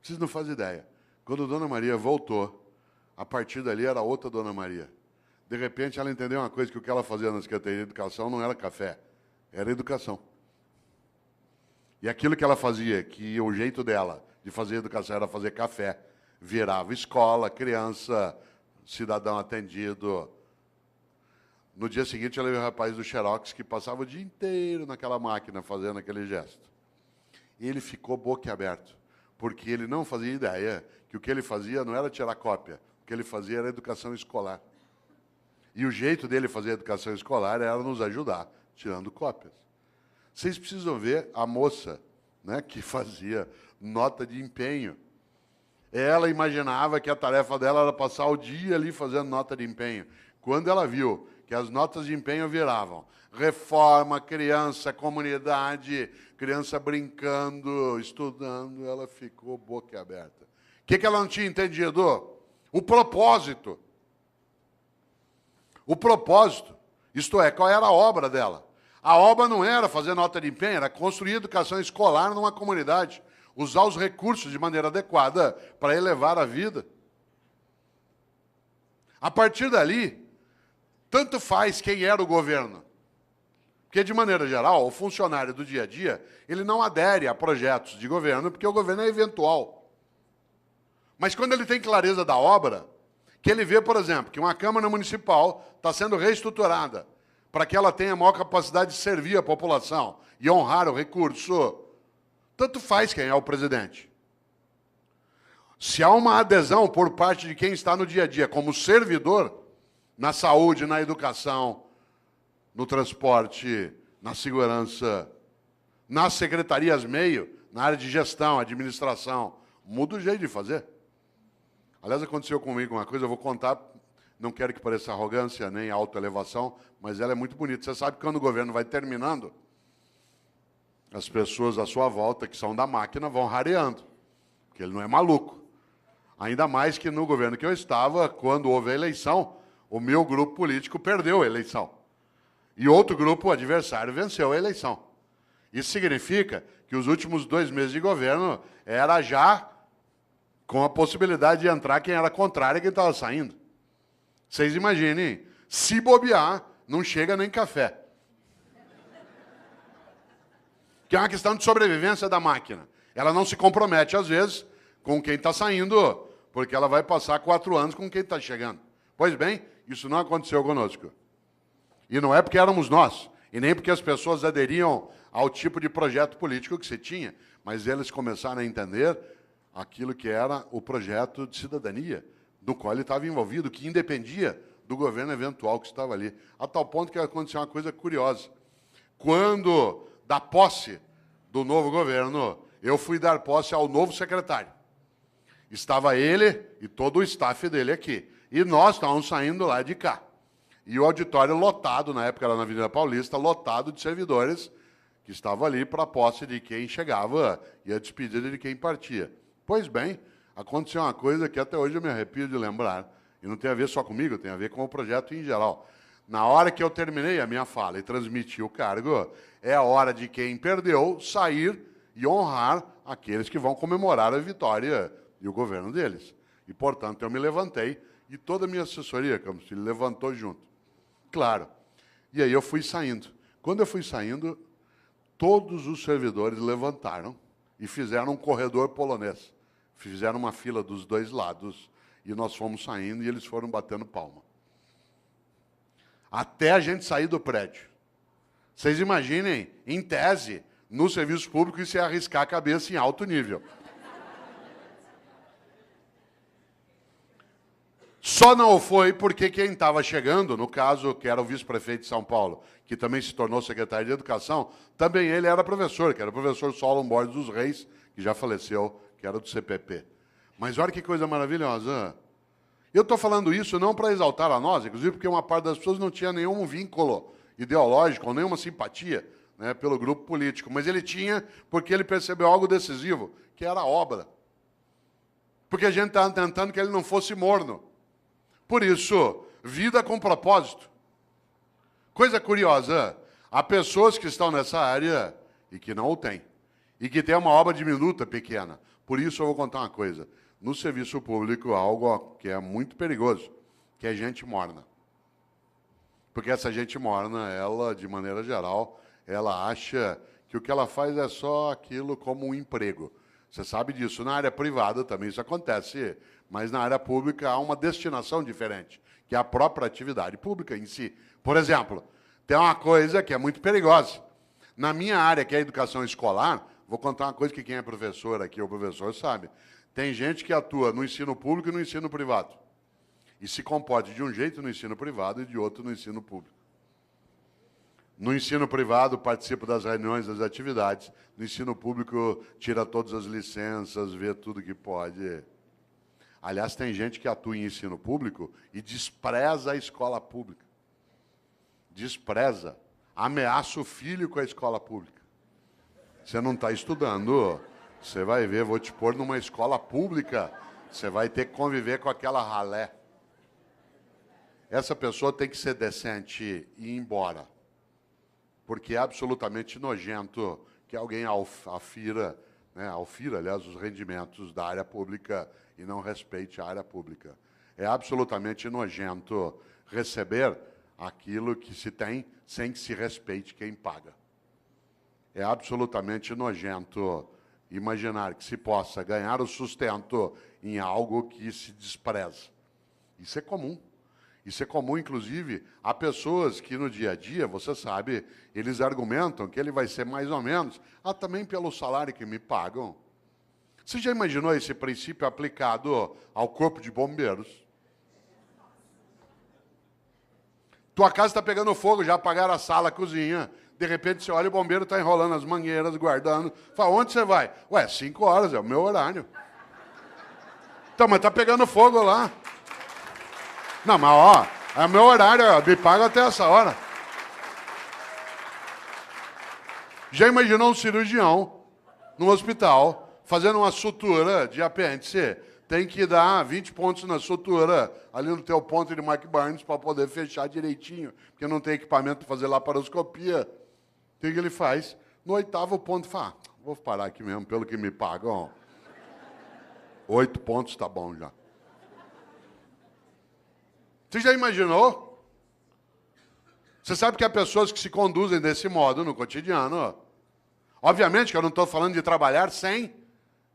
[SPEAKER 1] Vocês não fazem ideia. Quando a Dona Maria voltou, a partir dali era outra Dona Maria. De repente, ela entendeu uma coisa, que o que ela fazia na Secretaria de Educação não era café, era educação. E aquilo que ela fazia, que o jeito dela de fazer educação era fazer café, virava escola, criança, cidadão atendido. No dia seguinte, ela viu o rapaz do Xerox, que passava o dia inteiro naquela máquina, fazendo aquele gesto. E ele ficou boquiaberto, porque ele não fazia ideia que o que ele fazia não era tirar cópia, o que ele fazia era educação escolar. E o jeito dele fazer educação escolar era nos ajudar, tirando cópias. Vocês precisam ver a moça, né, que fazia nota de empenho. Ela imaginava que a tarefa dela era passar o dia ali fazendo nota de empenho. Quando ela viu que as notas de empenho viravam reforma, criança, comunidade, criança brincando, estudando, ela ficou boquiaberta. O que ela não tinha entendido? O propósito. O propósito, isto é, qual era a obra dela? A obra não era fazer nota de empenho, era construir educação escolar numa comunidade, usar os recursos de maneira adequada para elevar a vida. A partir dali, tanto faz quem era o governo. Porque, de maneira geral, o funcionário do dia a dia, ele não adere a projetos de governo, porque o governo é eventual. Mas quando ele tem clareza da obra, que ele vê, por exemplo, que uma Câmara Municipal está sendo reestruturada para que ela tenha maior capacidade de servir a população e honrar o recurso, tanto faz quem é o presidente. Se há uma adesão por parte de quem está no dia a dia como servidor, na saúde, na educação, no transporte, na segurança, nas secretarias meio, na área de gestão, administração, muda o jeito de fazer. Aliás, aconteceu comigo uma coisa, eu vou contar, não quero que pareça arrogância nem autoelevação, mas ela é muito bonita. Você sabe que quando o governo vai terminando, as pessoas à sua volta, que são da máquina, vão rareando, porque ele não é maluco. Ainda mais que no governo que eu estava, quando houve a eleição, o meu grupo político perdeu a eleição. E outro grupo, o adversário, venceu a eleição. Isso significa que os últimos 2 meses de governo era já com a possibilidade de entrar quem era contrário e quem estava saindo. Vocês imaginem, se bobear, não chega nem café. Que é uma questão de sobrevivência da máquina. Ela não se compromete, às vezes, com quem está saindo, porque ela vai passar 4 anos com quem está chegando. Pois bem, isso não aconteceu conosco. E não é porque éramos nós, e nem porque as pessoas aderiam ao tipo de projeto político que se tinha, mas eles começaram a entender aquilo que era o projeto de cidadania, do qual ele estava envolvido, que independia do governo eventual que estava ali. A tal ponto que aconteceu uma coisa curiosa. Quando, da posse do novo governo, eu fui dar posse ao novo secretário. Estava ele e todo o staff dele aqui. E nós estávamos saindo lá de cá. E o auditório lotado, na época era na Avenida Paulista, lotado de servidores que estavam ali para a posse de quem chegava e a despedida de quem partia. Pois bem, aconteceu uma coisa que até hoje eu me arrepio de lembrar, e não tem a ver só comigo, tem a ver com o projeto em geral. Na hora que eu terminei a minha fala e transmiti o cargo, é a hora de quem perdeu sair e honrar aqueles que vão comemorar a vitória e o governo deles. E, portanto, eu me levantei e toda a minha assessoria, como se levantou junto. Claro. E aí eu fui saindo. Quando eu fui saindo, todos os servidores levantaram e fizeram um corredor polonês. Fizeram uma fila dos 2 lados e nós fomos saindo e eles foram batendo palma. até a gente sair do prédio. Vocês imaginem, em tese, no serviço público, isso é arriscar a cabeça em alto nível. Só não foi porque quem estava chegando, no caso, que era o vice-prefeito de São Paulo, que também se tornou secretário de Educação, também ele era professor, que era o professor Solon Borges dos Reis, que já faleceu, que era do CPP. Mas olha que coisa maravilhosa. Eu estou falando isso não para exaltar a nós, inclusive porque uma parte das pessoas não tinha nenhum vínculo ideológico ou nenhuma simpatia, né, pelo grupo político, mas ele tinha porque ele percebeu algo decisivo, que era a obra. Porque a gente estava tentando que ele não fosse morno. Por isso, vida com propósito. Coisa curiosa, há pessoas que estão nessa área e que não o têm, e que têm uma obra diminuta, pequena. Por isso eu vou contar uma coisa. No serviço público, algo que é muito perigoso, que é gente morna. Porque essa gente morna, ela, de maneira geral, ela acha que o que ela faz é só aquilo como um emprego. Você sabe disso. Na área privada também isso acontece, mas na área pública há uma destinação diferente, que é a própria atividade pública em si. Por exemplo, tem uma coisa que é muito perigosa. Na minha área, que é a educação escolar, vou contar uma coisa que quem é professor aqui, ou professor, sabe. Tem gente que atua no ensino público e no ensino privado. E se comporta de um jeito no ensino privado e de outro no ensino público. No ensino privado, participa das reuniões, das atividades. No ensino público, tira todas as licenças, vê tudo que pode. Aliás, tem gente que atua em ensino público e despreza a escola pública. Despreza. Ameaça o filho com a escola pública. Você não está estudando, você vai ver, vou te pôr numa escola pública, você vai ter que conviver com aquela ralé. Essa pessoa tem que ser decente e ir embora. Porque é absolutamente nojento que alguém afira, aliás, os rendimentos da área pública e não respeite a área pública. É absolutamente nojento receber aquilo que se tem sem que se respeite quem paga. É absolutamente nojento imaginar que se possa ganhar o sustento em algo que se despreza. Isso é comum. Isso é comum, inclusive, a pessoas que no dia a dia, você sabe, eles argumentam que ele vai ser mais ou menos, também pelo salário que me pagam. Você já imaginou esse princípio aplicado ao corpo de bombeiros? Tua casa está pegando fogo, já apagaram a sala, a cozinha. De repente você olha, o bombeiro está enrolando as mangueiras, guardando. Fala, onde você vai? Ué, 5 horas, é o meu horário. Então, mas está pegando fogo lá. Não, mas ó, é o meu horário, me paga até essa hora. Já imaginou um cirurgião no hospital fazendo uma sutura de apêndice? Tem que dar 20 pontos na sutura, ali no teu ponto de Mark Barnes, para poder fechar direitinho, porque não tem equipamento para fazer laparoscopia. O que ele faz? No 8º ponto, fala, vou parar aqui mesmo, pelo que me pagam. 8 pontos está bom já. Você já imaginou? Você sabe que há pessoas que se conduzem desse modo no cotidiano. Obviamente que eu não estou falando de trabalhar sem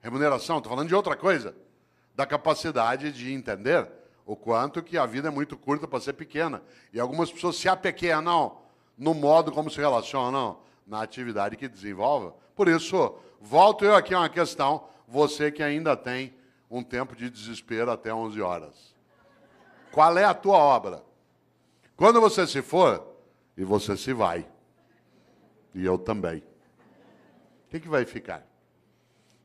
[SPEAKER 1] remuneração, estou falando de outra coisa. Da capacidade de entender o quanto que a vida é muito curta para ser pequena. E algumas pessoas se apequenam no modo como se relacionam na atividade que desenvolvem. Por isso, volto eu aqui a uma questão, você que ainda tem um tempo de desespero até 11 horas. Qual é a tua obra? Quando você se for, e você se vai, e eu também, o que vai ficar?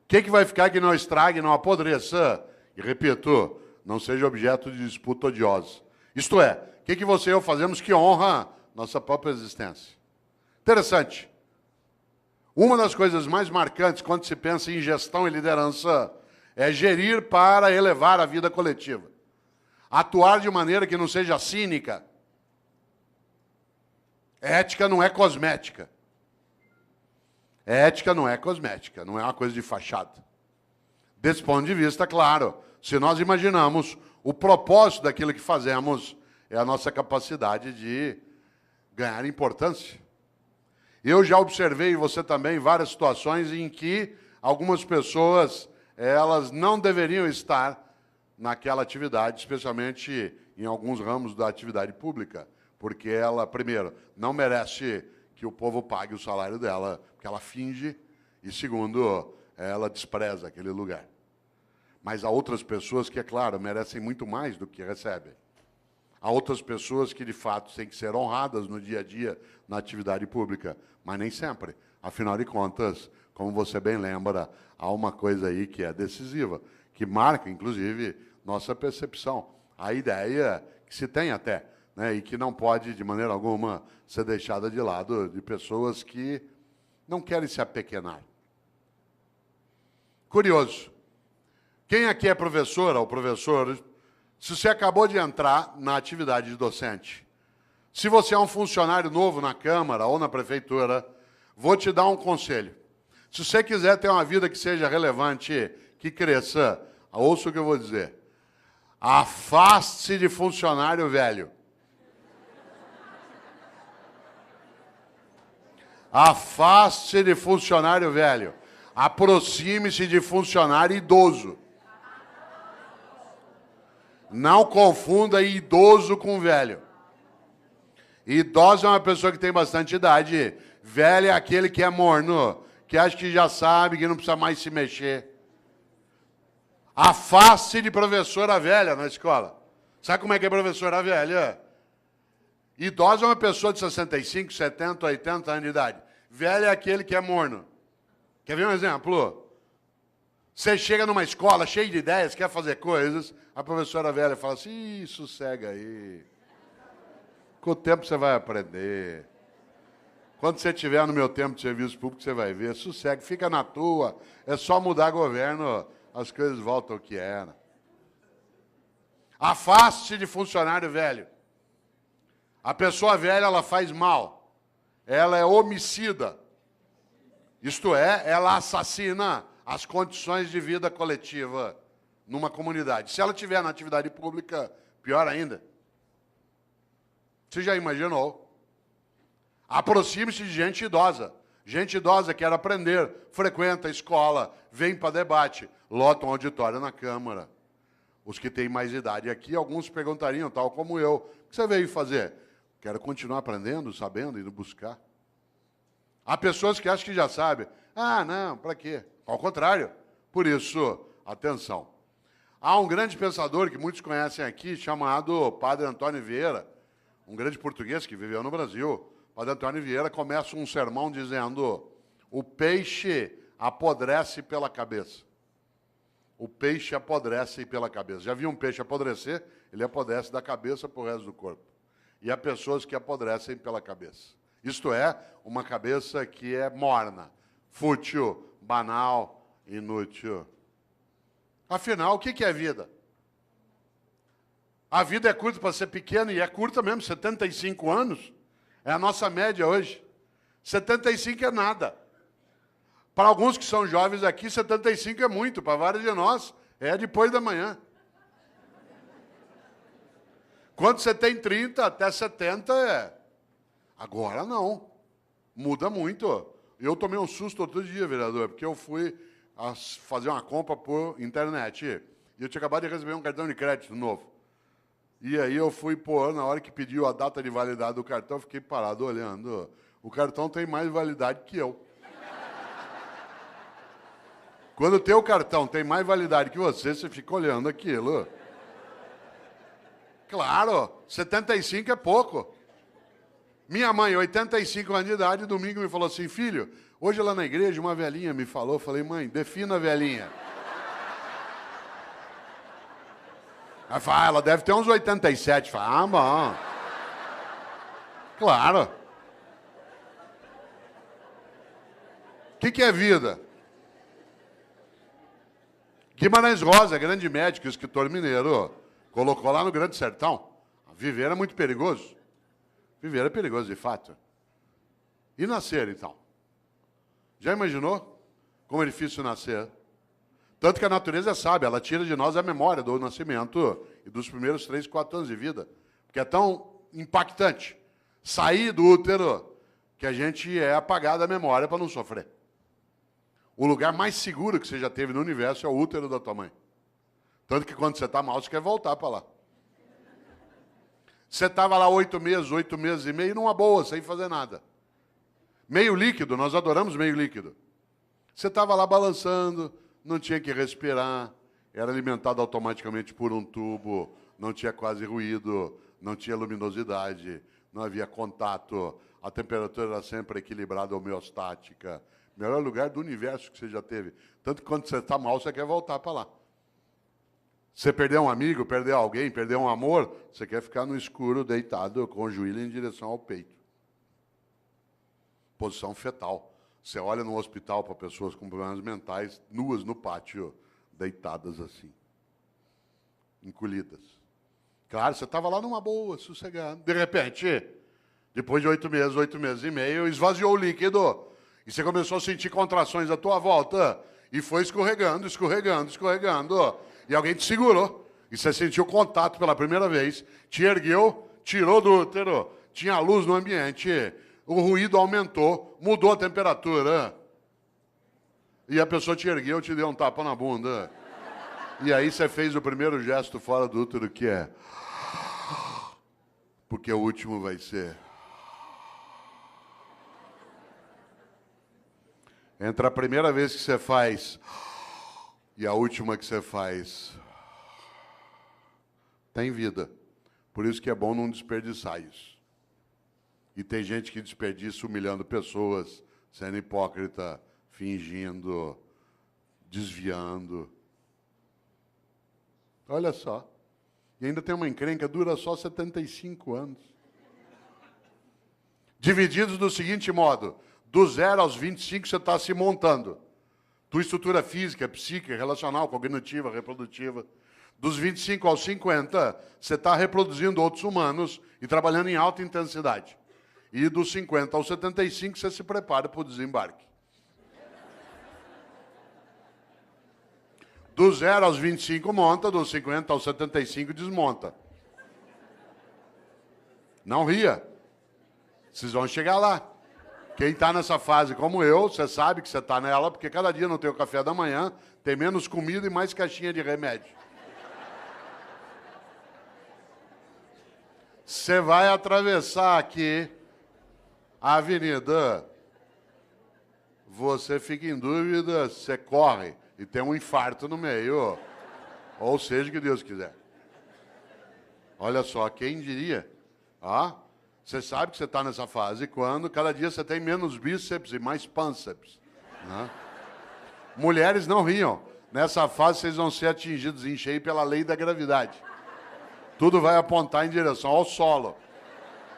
[SPEAKER 1] O que vai ficar que não estrague, não apodreça? E repito, não seja objeto de disputa odiosa. Isto é, o que você e eu fazemos que honra nossa própria existência? Interessante. Uma das coisas mais marcantes quando se pensa em gestão e liderança é gerir para elevar a vida coletiva. Atuar de maneira que não seja cínica. Ética não é cosmética. Ética não é cosmética, não é uma coisa de fachada. Desse ponto de vista, claro, se nós imaginamos o propósito daquilo que fazemos, é a nossa capacidade de ganhar importância. Eu já observei, você também, várias situações em que algumas pessoas, elas não deveriam estar naquela atividade, especialmente em alguns ramos da atividade pública. porque ela, primeiro, não merece que o povo pague o salário dela, porque ela finge, e segundo, ela despreza aquele lugar. Mas há outras pessoas que, é claro, merecem muito mais do que recebem. Há outras pessoas que, de fato, têm que ser honradas no dia a dia, na atividade pública, mas nem sempre. Afinal de contas, como você bem lembra, há uma coisa aí que é decisiva, que marca, inclusive, nossa percepção. A ideia que se tem até, né, e que não pode, de maneira alguma, ser deixada de lado de pessoas que não querem se apequenar. Curioso. Quem aqui é professora ou professor, se você acabou de entrar na atividade de docente, se você é um funcionário novo na Câmara ou na Prefeitura, vou te dar um conselho. Se você quiser ter uma vida que seja relevante, que cresça, ouça o que eu vou dizer. Afaste-se de funcionário velho. Afaste-se de funcionário velho. Aproxime-se de funcionário idoso. Não confunda idoso com velho. Idoso é uma pessoa que tem bastante idade. Velho é aquele que é morno, que acha que já sabe, que não precisa mais se mexer. Afaste de professora velha na escola. Sabe como é que é professora velha? Idosa é uma pessoa de 65, 70, 80 anos de idade. Velho é aquele que é morno. Quer ver um exemplo? Você chega numa escola cheia de ideias, quer fazer coisas, a professora velha fala assim, sossega aí. Com o tempo você vai aprender. Quando você estiver no meu tempo de serviço público, você vai ver. Sossega, fica na tua. É só mudar governo, as coisas voltam ao que era. Afaste de funcionário velho. A pessoa velha, ela faz mal. Ela é homicida. Isto é, ela assassina as condições de vida coletiva numa comunidade. Se ela estiver na atividade pública, pior ainda. Você já imaginou? Aproxime-se de gente idosa. Gente idosa quer aprender, frequenta a escola, vem para debate, lota um auditório na Câmara. Os que têm mais idade aqui, alguns perguntariam, tal como eu, o que você veio fazer? Quero continuar aprendendo, sabendo, indo buscar. Há pessoas que acham que já sabem. Ah, não, para quê? Ao contrário. Por isso, atenção. Há um grande pensador que muitos conhecem aqui, chamado Padre Antônio Vieira, um grande português que viveu no Brasil. Padre Antônio Vieira começa um sermão dizendo: o peixe apodrece pela cabeça. O peixe apodrece pela cabeça. Já viu um peixe apodrecer? Ele apodrece da cabeça para o resto do corpo. E há pessoas que apodrecem pela cabeça. Isto é, uma cabeça que é morna, fútil, banal, inútil. Afinal, o que é vida? A vida é curta para ser pequena, e é curta mesmo, 75 anos. É a nossa média hoje. 75 é nada. Para alguns que são jovens aqui, 75 é muito. Para vários de nós, é depois da manhã. Quando você tem 30 até 70, é. Agora não. Muda muito. Eu tomei um susto outro dia, vereador, porque eu fui fazer uma compra por internet. E eu tinha acabado de receber um cartão de crédito novo. E aí eu fui pôr, na hora que pediu a data de validade do cartão, fiquei parado olhando. O cartão tem mais validade que eu. Quando o teu cartão tem mais validade que você fica olhando aquilo. Claro, 75 é pouco. Minha mãe, 85 anos de idade, domingo me falou assim, filho, hoje lá na igreja uma velhinha me falou, falei, mãe, defina a velhinha. Ela fala, ela deve ter uns 87. Fala, bom. Claro. O que é vida? Guimarães Rosa, grande médico, escritor mineiro, colocou lá no Grande Sertão. Viver é muito perigoso. Viver é perigoso, de fato. E nascer, então? Já imaginou como é difícil nascer? Tanto que a natureza sabe, ela tira de nós a memória do nascimento e dos primeiros 3, 4 anos de vida. Porque é tão impactante sair do útero que a gente é apagado da memória para não sofrer. O lugar mais seguro que você já teve no universo é o útero da tua mãe. Tanto que quando você está mal, você quer voltar para lá. Você estava lá 8 meses e meio, numa boa, sem fazer nada. Meio líquido, nós adoramos meio líquido. Você estava lá balançando, não tinha que respirar, era alimentado automaticamente por um tubo, não tinha quase ruído, não tinha luminosidade, não havia contato, a temperatura era sempre equilibrada, homeostática. Melhor lugar do universo que você já teve. Tanto que quando você está mal, você quer voltar para lá. Você perdeu um amigo, perdeu alguém, perdeu um amor, você quer ficar no escuro, deitado, com o joelho em direção ao peito. Posição fetal. Você olha no hospital para pessoas com problemas mentais, nuas no pátio, deitadas assim, encolhidas. Claro, você estava lá numa boa, sossegado. De repente, depois de 8 meses e meio, esvaziou o líquido. E você começou a sentir contrações à tua volta. E foi escorregando, escorregando, escorregando. E alguém te segurou. E você sentiu contato pela primeira vez. Te ergueu, tirou do útero. Tinha luz no ambiente. O ruído aumentou, mudou a temperatura. E a pessoa te ergueu, te deu um tapa na bunda. E aí você fez o primeiro gesto fora do útero, que é... Porque o último vai ser... Entre a primeira vez que você faz e a última que você faz, tem vida. Por isso que é bom não desperdiçar isso. E tem gente que desperdiça humilhando pessoas, sendo hipócrita, fingindo, desviando. Olha só. E ainda tem uma encrenca, dura só 75 anos. Divididos do seguinte modo: do 0 aos 25 você está se montando. Tua estrutura física, psíquica, relacional, cognitiva, reprodutiva. Dos 25 aos 50, você está reproduzindo outros humanos e trabalhando em alta intensidade. E dos 50 aos 75, você se prepara para o desembarque. Do 0 aos 25 monta, dos 50 aos 75 desmonta. Não ria. Vocês vão chegar lá. Quem está nessa fase como eu, você sabe que você está nela, porque cada dia no teu café da manhã tem menos comida e mais caixinha de remédio. Você vai atravessar aqui a avenida, você fica em dúvida, você corre e tem um infarto no meio. Ou seja, que Deus quiser. Olha só, quem diria? Você sabe que você está nessa fase quando cada dia você tem menos bíceps e mais pânceps. Né? Mulheres não riam. Nessa fase vocês vão ser atingidos em cheio pela lei da gravidade. Tudo vai apontar em direção ao solo.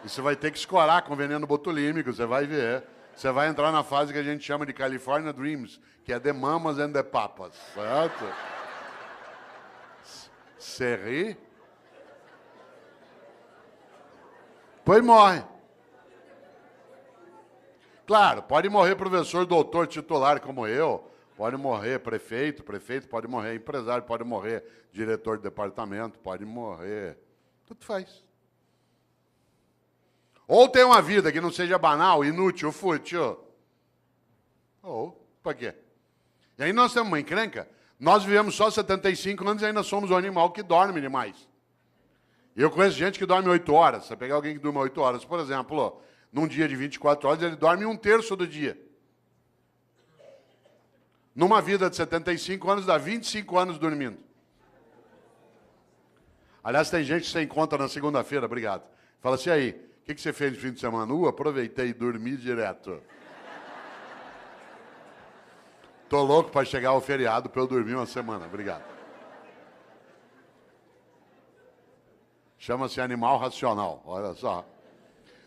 [SPEAKER 1] E você vai ter que escorar com veneno botulímico, você vai ver. Você vai entrar na fase que a gente chama de California Dreams, que é the mamas and the papas, certo? Você ri? Pois morre. Claro, pode morrer professor, doutor, titular como eu, pode morrer prefeito pode morrer empresário, pode morrer diretor de departamento, pode morrer, tudo faz. Ou tem uma vida que não seja banal, inútil, fútil. Ou, para quê? E aí nós temos uma encrenca, nós vivemos só 75 anos e ainda somos um animal que dorme demais. Eu conheço gente que dorme 8 horas. Você pegar alguém que dorme 8 horas, por exemplo, num dia de 24 horas, ele dorme 1/3 do dia. Numa vida de 75 anos, dá 25 anos dormindo. Aliás, tem gente que você encontra na segunda-feira, obrigado. Fala assim, aí, o que você fez no fim de semana? Aproveitei e dormi direto. Tô louco para chegar ao feriado para eu dormir uma semana, obrigado. Chama-se animal racional, olha só.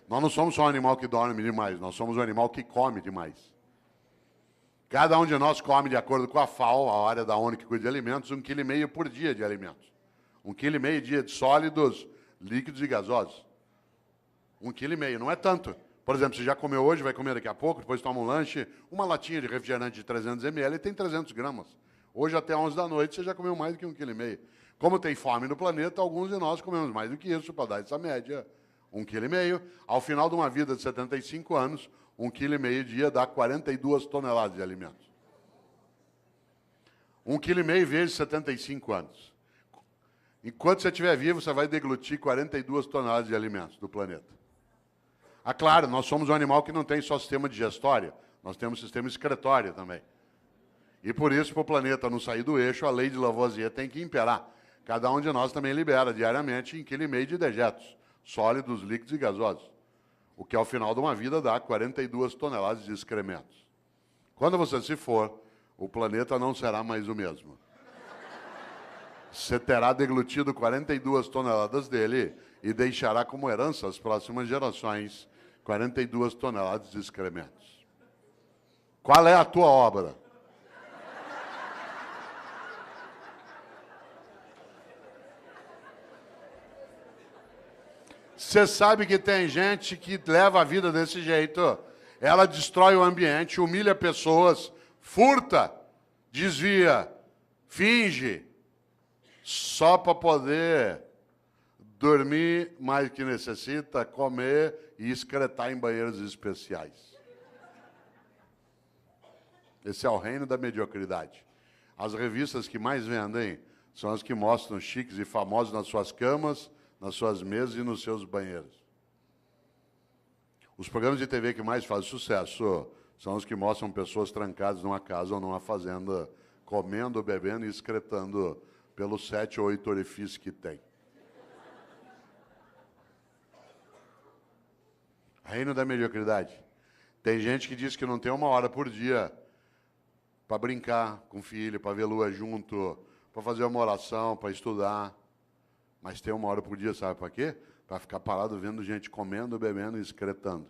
[SPEAKER 1] Nós não somos só um animal que dorme demais, nós somos um animal que come demais. Cada um de nós come, de acordo com a FAO, a área da ONU que cuida de alimentos, 1,5 kg por dia de alimentos. 1,5 kg dia de sólidos, líquidos e gasosos. 1,5 kg, não é tanto. Por exemplo, você já comeu hoje, vai comer daqui a pouco, depois toma um lanche, uma latinha de refrigerante de 300 ml tem 300 gramas. Hoje até 11 da noite você já comeu mais do que 1,5 kg. Como tem fome no planeta, alguns de nós comemos mais do que isso para dar essa média. 1,5 kg. Ao final de uma vida de 75 anos, 1,5 kg dia dá 42 toneladas de alimentos. 1,5 kg vezes 75 anos. Enquanto você estiver vivo, você vai deglutir 42 toneladas de alimentos do planeta. Ah, claro, nós somos um animal que não tem só sistema digestório, nós temos sistema excretório também. E por isso, para o planeta não sair do eixo, a lei de Lavoisier tem que imperar. Cada um de nós também libera diariamente 1,5 kg de dejetos, sólidos, líquidos e gasosos. O que ao final de uma vida dá 42 toneladas de excrementos. Quando você se for, o planeta não será mais o mesmo. Você terá deglutido 42 toneladas dele e deixará como herança às próximas gerações 42 toneladas de excrementos. Qual é a tua obra? Você sabe que tem gente que leva a vida desse jeito. Ela destrói o ambiente, humilha pessoas, furta, desvia, finge, só para poder dormir mais que necessita, comer e excretar em banheiros especiais. Esse é o reino da mediocridade. As revistas que mais vendem são as que mostram chiques e famosos nas suas camas, nas suas mesas e nos seus banheiros. Os programas de TV que mais fazem sucesso são os que mostram pessoas trancadas numa casa ou numa fazenda, comendo, bebendo e excretando pelos 7 ou 8 orifícios que tem. Reino da mediocridade. Tem gente que diz que não tem 1 hora por dia para brincar com o filho, para ver lua junto, para fazer uma oração, para estudar. Mas tem 1 hora por dia, sabe para quê? Para ficar parado vendo gente comendo, bebendo e excretando.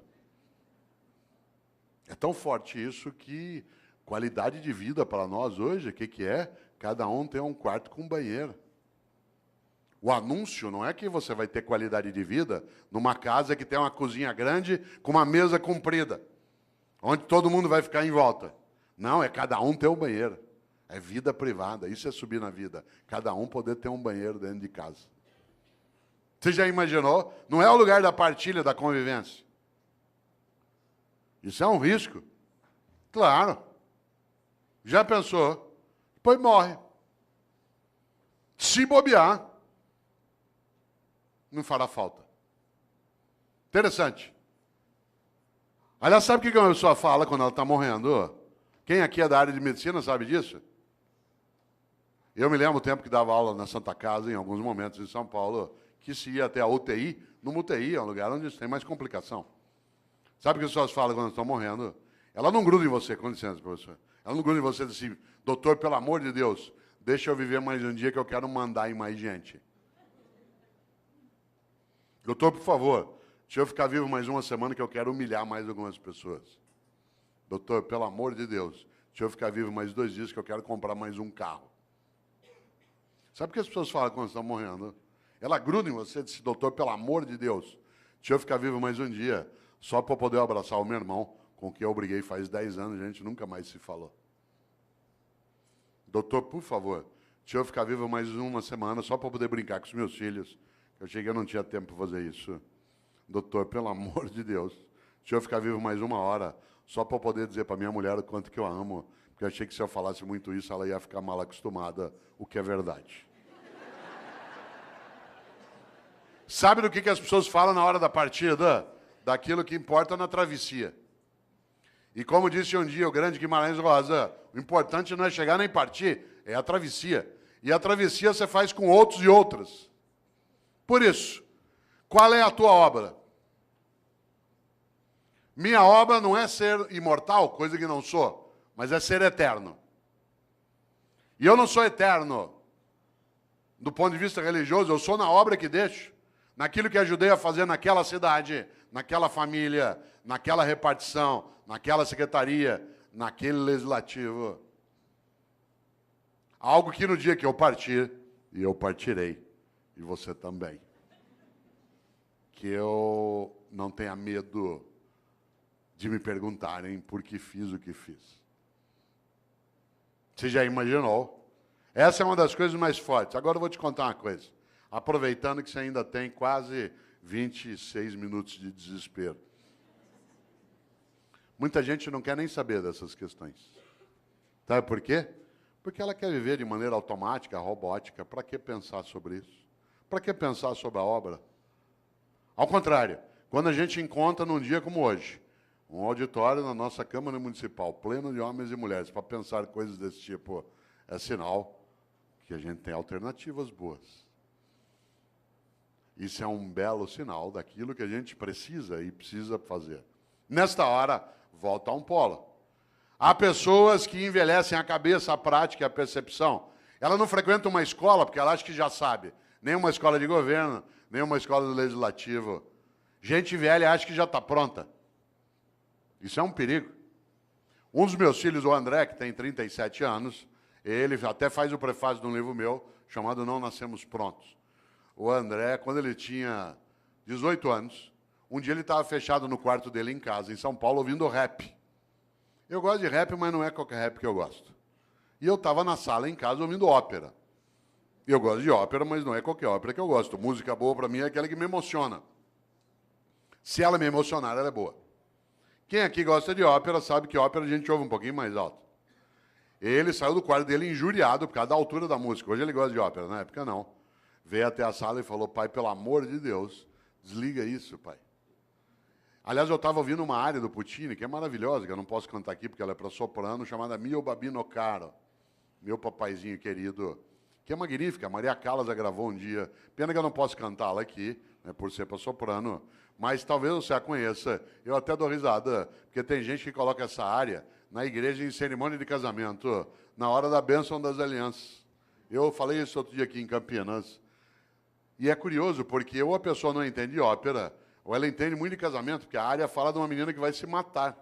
[SPEAKER 1] É tão forte isso que qualidade de vida para nós hoje, o que é? Cada um tem um quarto com banheiro. O anúncio não é que você vai ter qualidade de vida numa casa que tem uma cozinha grande com uma mesa comprida, onde todo mundo vai ficar em volta. Não, é cada um ter um banheiro. É vida privada, isso é subir na vida. Cada um poder ter um banheiro dentro de casa. Você já imaginou? Não é o lugar da partilha, da convivência. Isso é um risco. Claro. Já pensou? Depois morre. Se bobear, não fará falta. Interessante. Aliás, sabe o que uma pessoa fala quando ela está morrendo? Quem aqui é da área de medicina sabe disso? Eu me lembro o tempo que dava aula na Santa Casa, em alguns momentos em São Paulo, que se ia até a UTI. Numa UTI é um lugar onde tem mais complicação. Sabe o que as pessoas falam quando estão morrendo? Ela não gruda em você, com licença, professor. Ela não gruda em você e diz assim, doutor, pelo amor de Deus, deixa eu viver mais um dia que eu quero mandar em mais gente. Doutor, por favor, deixa eu ficar vivo mais 1 semana que eu quero humilhar mais algumas pessoas. Doutor, pelo amor de Deus, deixa eu ficar vivo mais 2 dias que eu quero comprar mais um carro. Sabe o que as pessoas falam quando estão morrendo? Ela gruda em você e diz, doutor, pelo amor de Deus, deixa eu ficar vivo mais um dia, só para poder abraçar o meu irmão, com quem eu briguei faz 10 anos, a gente nunca mais se falou. Doutor, por favor, deixa eu ficar vivo mais 1 semana, só para poder brincar com os meus filhos, eu achei que eu não tinha tempo para fazer isso. Doutor, pelo amor de Deus, deixa eu ficar vivo mais 1 hora, só para poder dizer para minha mulher o quanto que eu amo, porque eu achei que se eu falasse muito isso, ela ia ficar mal acostumada, o que é verdade. Sabe do que as pessoas falam na hora da partida? Daquilo que importa na travessia. E como disse um dia o grande Guimarães Rosa, o importante não é chegar nem partir, é a travessia. E a travessia você faz com outros e outras. Por isso, qual é a tua obra? Minha obra não é ser imortal, coisa que não sou, mas é ser eterno. E eu não sou eterno do ponto de vista religioso, eu sou na obra que deixo, naquilo que ajudei a fazer naquela cidade, naquela família, naquela repartição, naquela secretaria, naquele legislativo. Algo que no dia que eu partir, e eu partirei, e você também, que eu não tenha medo de me perguntarem por que fiz o que fiz. Você já imaginou? Essa é uma das coisas mais fortes. Agora eu vou te contar uma coisa. Aproveitando que você ainda tem quase 26 minutos de desespero. Muita gente não quer nem saber dessas questões. Sabe por quê? Porque ela quer viver de maneira automática, robótica. Para que pensar sobre isso? para que pensar sobre a obra? Ao contrário, quando a gente encontra num dia como hoje, um auditório na nossa Câmara Municipal, pleno de homens e mulheres, para pensar coisas desse tipo, é sinal que a gente tem alternativas boas. Isso é um belo sinal daquilo que a gente precisa e precisa fazer. Nesta hora, volta a um polo. Há pessoas que envelhecem a cabeça, a prática e a percepção. Ela não frequenta uma escola porque ela acha que já sabe. Nem uma escola de governo, nem uma escola do legislativo. Gente velha acha que já está pronta. Isso é um perigo. Um dos meus filhos, o André, que tem 37 anos, ele até faz o prefácio de um livro meu, chamado Não Nascemos Prontos. O André, quando ele tinha 18 anos, um dia ele estava fechado no quarto dele em casa, em São Paulo, ouvindo rap. Eu gosto de rap, mas não é qualquer rap que eu gosto. E eu estava na sala em casa ouvindo ópera. Eu gosto de ópera, mas não é qualquer ópera que eu gosto. Música boa, para mim, é aquela que me emociona. Se ela me emocionar, ela é boa. Quem aqui gosta de ópera sabe que ópera a gente ouve um pouquinho mais alto. Ele saiu do quarto dele injuriado por causa da altura da música. Hoje ele gosta de ópera, na época não. Veio até a sala e falou, pai, pelo amor de Deus, desliga isso, pai. Aliás, eu estava ouvindo uma área do Puccini, que é maravilhosa, que eu não posso cantar aqui porque ela é para soprano, chamada Mio Babino Caro, meu papaizinho querido, que é magnífica. A Maria Callas a gravou um dia. Pena que eu não posso cantá-la aqui, né, por ser para soprano, mas talvez você a conheça. Eu até dou risada, porque tem gente que coloca essa área na igreja em cerimônia de casamento, na hora da bênção das alianças. Eu falei isso outro dia aqui em Campinas. E é curioso, porque ou a pessoa não entende ópera, ou ela entende muito de casamento, porque a área fala de uma menina que vai se matar.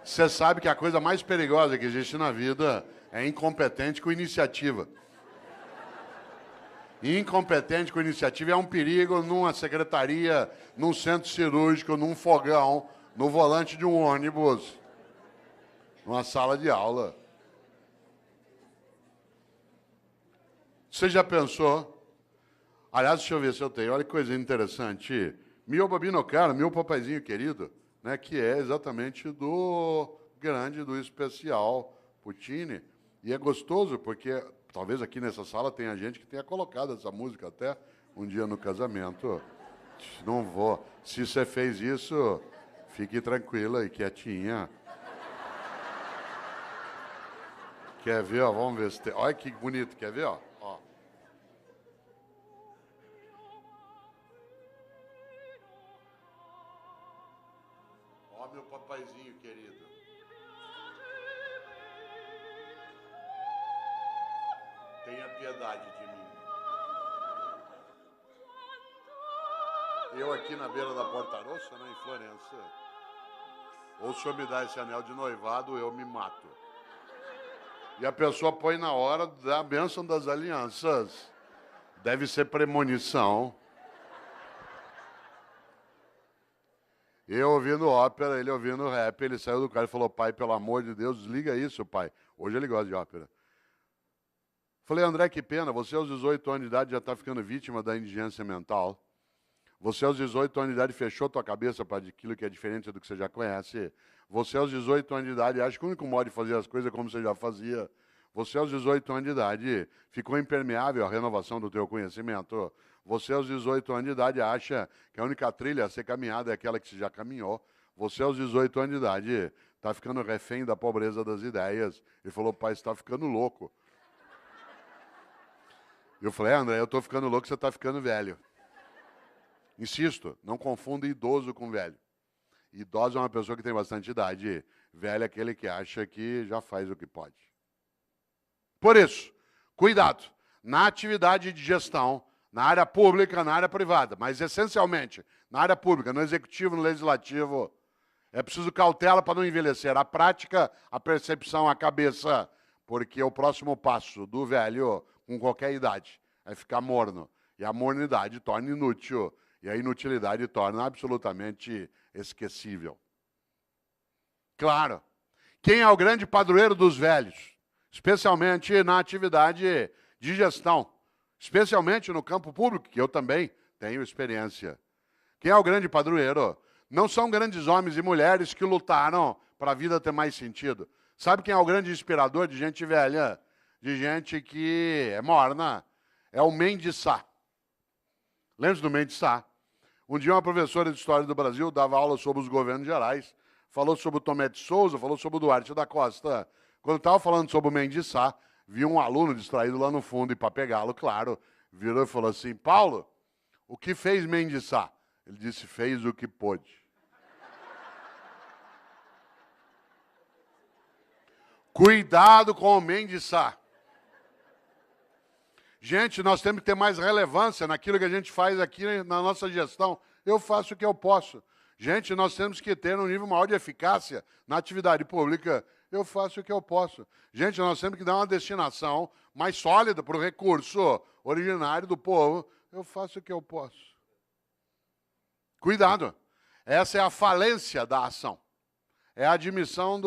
[SPEAKER 1] Você sabe que a coisa mais perigosa que existe na vida é incompetente com iniciativa. Incompetente com iniciativa é um perigo numa secretaria, num centro cirúrgico, num fogão, no volante de um ônibus, numa sala de aula. Você já pensou? Aliás, deixa eu ver se eu tenho. Olha que coisa interessante. Mio Babino Caro, meu papaizinho querido, né, que é exatamente do grande, do especial Puccini. E é gostoso, porque talvez aqui nessa sala tenha gente que tenha colocado essa música até um dia no casamento. Não vou. Se você fez isso, fique tranquila e quietinha. Quer ver? Ó, vamos ver se tem. Olha que bonito. Quer ver? Ó. Ó, meu papaizinho querido. Tenha piedade de mim. Eu aqui na beira da Porta Rossa, né, em Florença, ou se o senhor me dá esse anel de noivado, eu me mato. E a pessoa põe na hora da bênção das alianças. Deve ser premonição. Eu ouvindo ópera, ele ouvindo rap, ele saiu do carro e falou, pai, pelo amor de Deus, desliga isso, pai. Hoje ele gosta de ópera. Falei, André, que pena, você aos 18 anos de idade já está ficando vítima da indigência mental. Você aos 18 anos de idade fechou tua cabeça para aquilo que é diferente do que você já conhece. Você aos 18 anos de idade acha que o único modo de fazer as coisas é como você já fazia. Você aos 18 anos de idade ficou impermeável à renovação do teu conhecimento. Você aos 18 anos de idade acha que a única trilha a ser caminhada é aquela que você já caminhou. Você aos 18 anos de idade está ficando refém da pobreza das ideias. Ele falou, pai, você está ficando louco. Eu falei, André, eu estou ficando louco, você está ficando velho. Insisto, não confunda idoso com velho. Idoso é uma pessoa que tem bastante idade. Velho é aquele que acha que já faz o que pode. Por isso, cuidado na atividade de gestão, na área pública, na área privada, mas essencialmente na área pública, no executivo, no legislativo. É preciso cautela para não envelhecer. A prática, a percepção, a cabeça, porque o próximo passo do velho, com qualquer idade, é ficar morno. E a mornidade torna inútil. E a inutilidade torna absolutamente esquecível. Claro, quem é o grande padroeiro dos velhos? Especialmente na atividade de gestão. Especialmente no campo público, que eu também tenho experiência. Quem é o grande padroeiro? Não são grandes homens e mulheres que lutaram para a vida ter mais sentido. Sabe quem é o grande inspirador de gente velha? De gente que é morna? É o Mendes Sá. Lembra do Mendes Sá? Um dia uma professora de História do Brasil dava aula sobre os governos gerais, falou sobre o Tomé de Souza, falou sobre o Duarte da Costa. Quando estava falando sobre o Mendes Sá, viu um aluno distraído lá no fundo e para pegá-lo, claro, virou e falou assim, Paulo, o que fez Mendes Sá? Ele disse, fez o que pôde. Cuidado com o Mendes Sá. Gente, nós temos que ter mais relevância naquilo que a gente faz aqui na nossa gestão. Eu faço o que eu posso. Gente, nós temos que ter um nível maior de eficácia na atividade pública. Eu faço o que eu posso. Gente, nós temos que dar uma destinação mais sólida para o recurso originário do povo. Eu faço o que eu posso. Cuidado. Essa é a falência da ação. É a admissão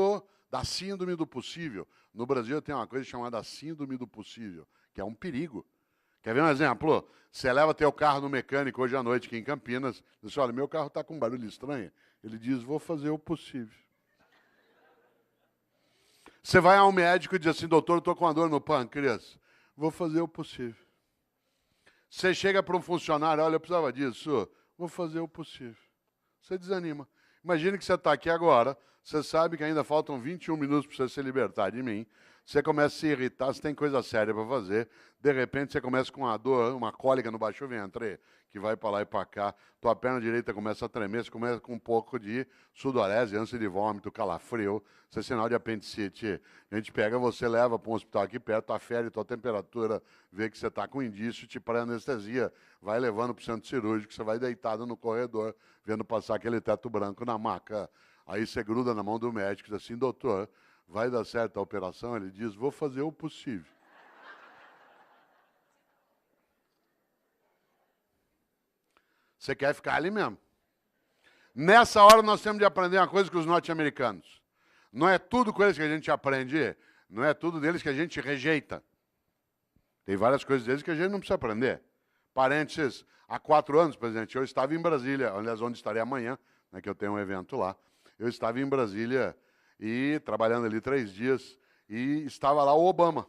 [SPEAKER 1] da síndrome do possível. No Brasil tem uma coisa chamada síndrome do possível, que é um perigo. Quer ver um exemplo? Você leva teu carro no mecânico hoje à noite aqui em Campinas, diz, olha, meu carro está com um barulho estranho. Ele diz, vou fazer o possível. Você vai ao médico e diz assim, doutor, eu estou com uma dor no pâncreas. Vou fazer o possível. Você chega para um funcionário, olha, eu precisava disso. Vou fazer o possível. Você desanima. Imagine que você está aqui agora, você sabe que ainda faltam 21 minutos para você se libertar de mim. Você começa a se irritar, você tem coisa séria para fazer. De repente, você começa com uma dor, uma cólica no baixo ventre, que vai para lá e para cá. Tua perna direita começa a tremer, você começa com um pouco de sudorese, ânsia de vômito, calafrio. Isso é sinal de apendicite. A gente pega você, leva para um hospital aqui perto, afere tua temperatura, vê que você está com indício, te pré-anestesia. Vai levando para o centro cirúrgico, você vai deitado no corredor, vendo passar aquele teto branco na maca. Aí você gruda na mão do médico e diz assim, doutor, vai dar certo a operação? Ele diz, vou fazer o possível. Você quer ficar ali mesmo. Nessa hora nós temos de aprender uma coisa com os norte-americanos. Não é tudo com eles que a gente aprende, não é tudo deles que a gente rejeita. Tem várias coisas deles que a gente não precisa aprender. Parênteses, há 4 anos, presidente, eu estava em Brasília, aliás, onde estarei amanhã, né, que eu tenho um evento lá. Eu estava em Brasília e trabalhando ali 3 dias, e estava lá o Obama,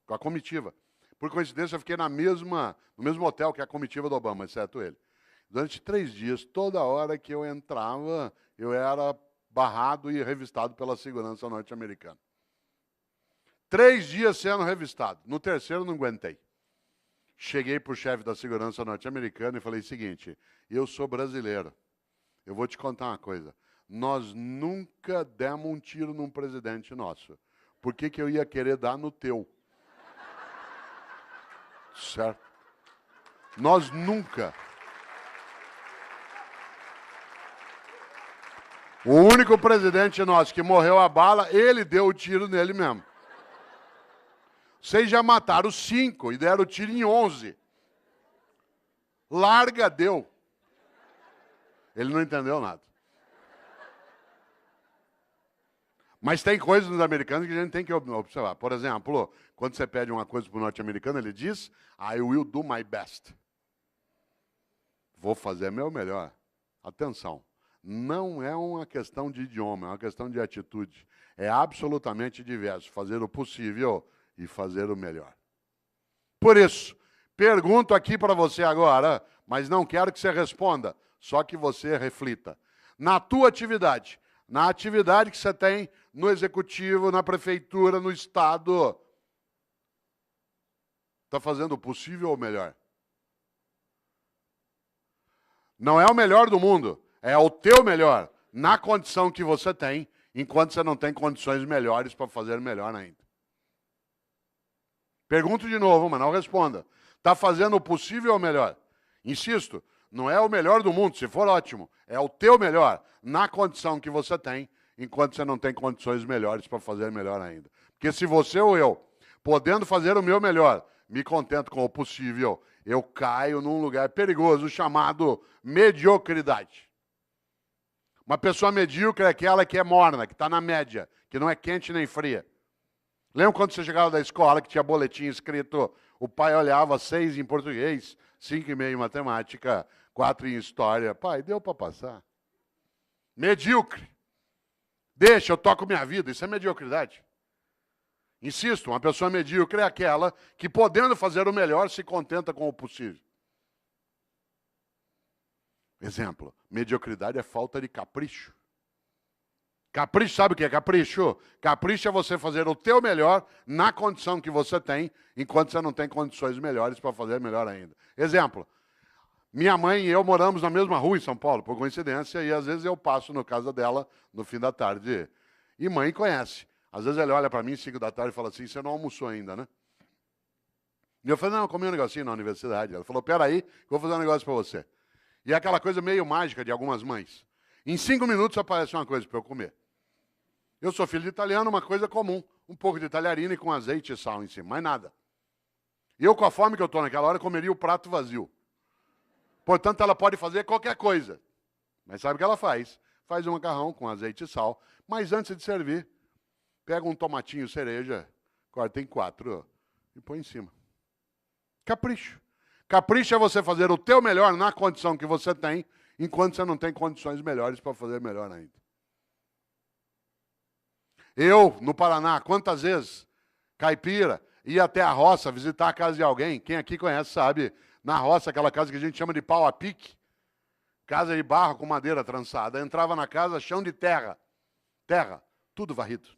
[SPEAKER 1] com a comitiva. Por coincidência, eu fiquei no mesmo hotel que a comitiva do Obama, exceto ele. Durante 3 dias, toda hora que eu entrava, eu era barrado e revistado pela segurança norte-americana. 3 dias sendo revistado. No terceiro, não aguentei. Cheguei para o chefe da segurança norte-americana e falei o seguinte, eu sou brasileiro, eu vou te contar uma coisa, nós nunca demos um tiro num presidente nosso. Por que eu ia querer dar no teu? Certo? Nós nunca. O único presidente nosso que morreu a bala, ele deu o tiro nele mesmo. Vocês já mataram 5 e deram tiro em 11. Larga, deu. Ele não entendeu nada. Mas tem coisas nos americanos que a gente tem que observar. Por exemplo, quando você pede uma coisa para o norte-americano, ele diz, I will do my best. Vou fazer meu melhor. Atenção. Não é uma questão de idioma, é uma questão de atitude. É absolutamente diverso. Fazer o possível e fazer o melhor. Por isso, pergunto aqui para você agora, mas não quero que você responda, só que você reflita. Na tua atividade, na atividade que você tem no executivo, na prefeitura, no estado, está fazendo o possível ou o melhor? Não é o melhor do mundo. É o teu melhor, na condição que você tem, enquanto você não tem condições melhores para fazer melhor ainda. Pergunto de novo, mas não responda. Está fazendo o possível ou o melhor? Insisto, não é o melhor do mundo, se for ótimo. É o teu melhor, na condição que você tem, enquanto você não tem condições melhores para fazer melhor ainda. Porque se você ou eu, podendo fazer o meu melhor, me contento com o possível, eu caio num lugar perigoso chamado mediocridade. Uma pessoa medíocre é aquela que é morna, que está na média, que não é quente nem fria. Lembra quando você chegava da escola que tinha boletim escrito, o pai olhava 6 em português, 5,5 em matemática, 4 em história. Pai, deu para passar. Medíocre. Deixa, eu toco minha vida. Isso é mediocridade. Insisto, uma pessoa medíocre é aquela que, podendo fazer o melhor, se contenta com o possível. Exemplo, mediocridade é falta de capricho. Capricho, sabe o que é capricho? Capricho é você fazer o teu melhor na condição que você tem, enquanto você não tem condições melhores para fazer melhor ainda. Exemplo, minha mãe e eu moramos na mesma rua em São Paulo, por coincidência, e às vezes eu passo na casa dela no fim da tarde. E mãe conhece. Às vezes ela olha para mim 5 da tarde e fala assim, você não almoçou ainda, né? E eu falei, não, eu comi um negocinho na universidade. Ela falou, peraí, que eu vou fazer um negócio para você. E é aquela coisa meio mágica de algumas mães. Em 5 minutos aparece uma coisa para eu comer. Eu sou filho de italiano, uma coisa comum. Um pouco de talharina com azeite e sal em cima, mais nada. E eu, com a fome que eu estou naquela hora, comeria o prato vazio. Portanto, ela pode fazer qualquer coisa. Mas sabe o que ela faz? Faz um macarrão com azeite e sal. Mas antes de servir, pega um tomatinho cereja, corta em 4 e põe em cima. Capricho. Capricho é você fazer o teu melhor na condição que você tem, enquanto você não tem condições melhores para fazer melhor ainda. Eu, no Paraná, quantas vezes, caipira, ia até a roça visitar a casa de alguém, quem aqui conhece sabe, na roça, aquela casa que a gente chama de pau a pique, casa de barro com madeira trançada, entrava na casa, chão de terra, tudo varrido.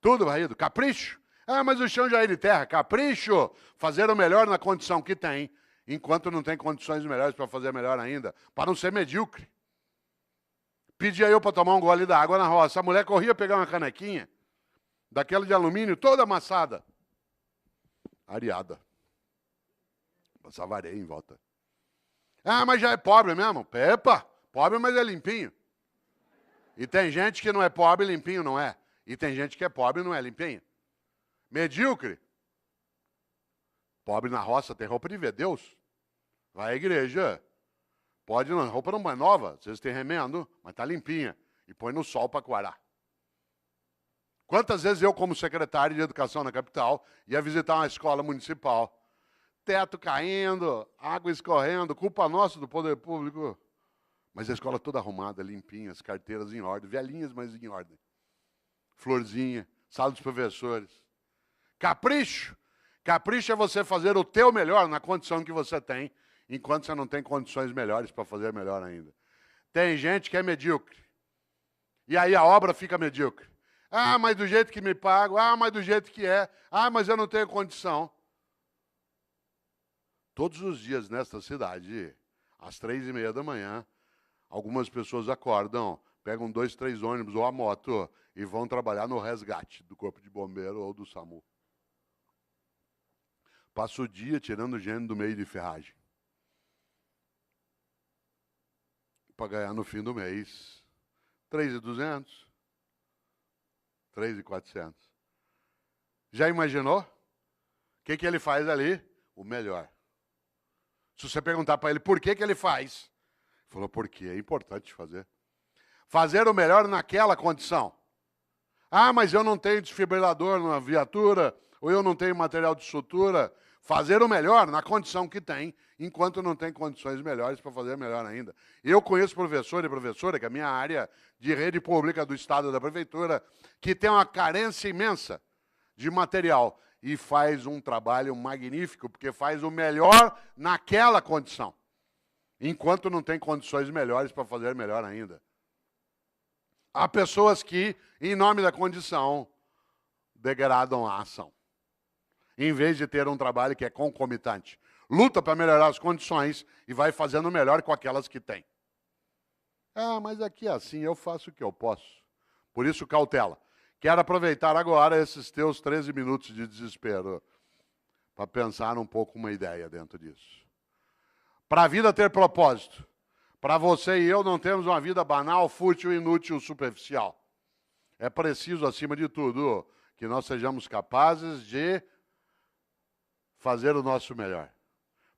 [SPEAKER 1] Tudo varrido, capricho. Ah, mas o chão já é de terra, capricho, fazer o melhor na condição que tem, enquanto não tem condições melhores para fazer melhor ainda, para não ser medíocre. Pedia eu para tomar um gole d'água na roça. A mulher corria pegar uma canequinha, daquela de alumínio, toda amassada. Areada. Passava areia em volta. Ah, mas já é pobre mesmo. Epa, pobre, mas é limpinho. E tem gente que não é pobre, limpinho não é. E tem gente que é pobre e não é limpinho. Medíocre. Pobre na roça tem roupa de ver Deus. Vai à igreja. Pode, não, roupa não é nova, vocês têm remendo, mas está limpinha. E põe no sol para coarar. Quantas vezes eu, como secretário de educação na capital, ia visitar uma escola municipal, teto caindo, água escorrendo, culpa nossa do poder público. Mas a escola toda arrumada, limpinha, as carteiras em ordem, velhinhas, mas em ordem. Florzinha, sala dos professores. Capricho. Capricho é você fazer o teu melhor na condição que você tem, enquanto você não tem condições melhores para fazer melhor ainda. Tem gente que é medíocre. E aí a obra fica medíocre. Ah, mas do jeito que me pago. Ah, mas do jeito que é. Ah, mas eu não tenho condição. Todos os dias nesta cidade, às 3h30 da manhã, algumas pessoas acordam, pegam 2, 3 ônibus ou a moto e vão trabalhar no resgate do Corpo de Bombeiro ou do SAMU. Passa o dia tirando gente do meio de ferragem. Para ganhar no fim do mês 3.200, 3.400. Já imaginou? O que ele faz ali? O melhor. Se você perguntar para ele por que ele faz, ele falou, porque é importante fazer. Fazer o melhor naquela condição. Ah, mas eu não tenho desfibrilador na viatura, ou eu não tenho material de sutura. Fazer o melhor na condição que tem, enquanto não tem condições melhores para fazer melhor ainda. Eu conheço professor e professora, que é a minha área de rede pública do Estado e da Prefeitura, que tem uma carência imensa de material e faz um trabalho magnífico, porque faz o melhor naquela condição, enquanto não tem condições melhores para fazer melhor ainda. Há pessoas que, em nome da condição, degradam a ação, em vez de ter um trabalho que é concomitante. Luta para melhorar as condições e vai fazendo melhor com aquelas que tem. Ah, mas aqui é assim, eu faço o que eu posso. Por isso, cautela. Quero aproveitar agora esses teus 13 minutos de desespero para pensar um pouco uma ideia dentro disso. Para a vida ter propósito, para você e eu não temos uma vida banal, fútil, inútil, superficial. É preciso, acima de tudo, que nós sejamos capazes de fazer o nosso melhor.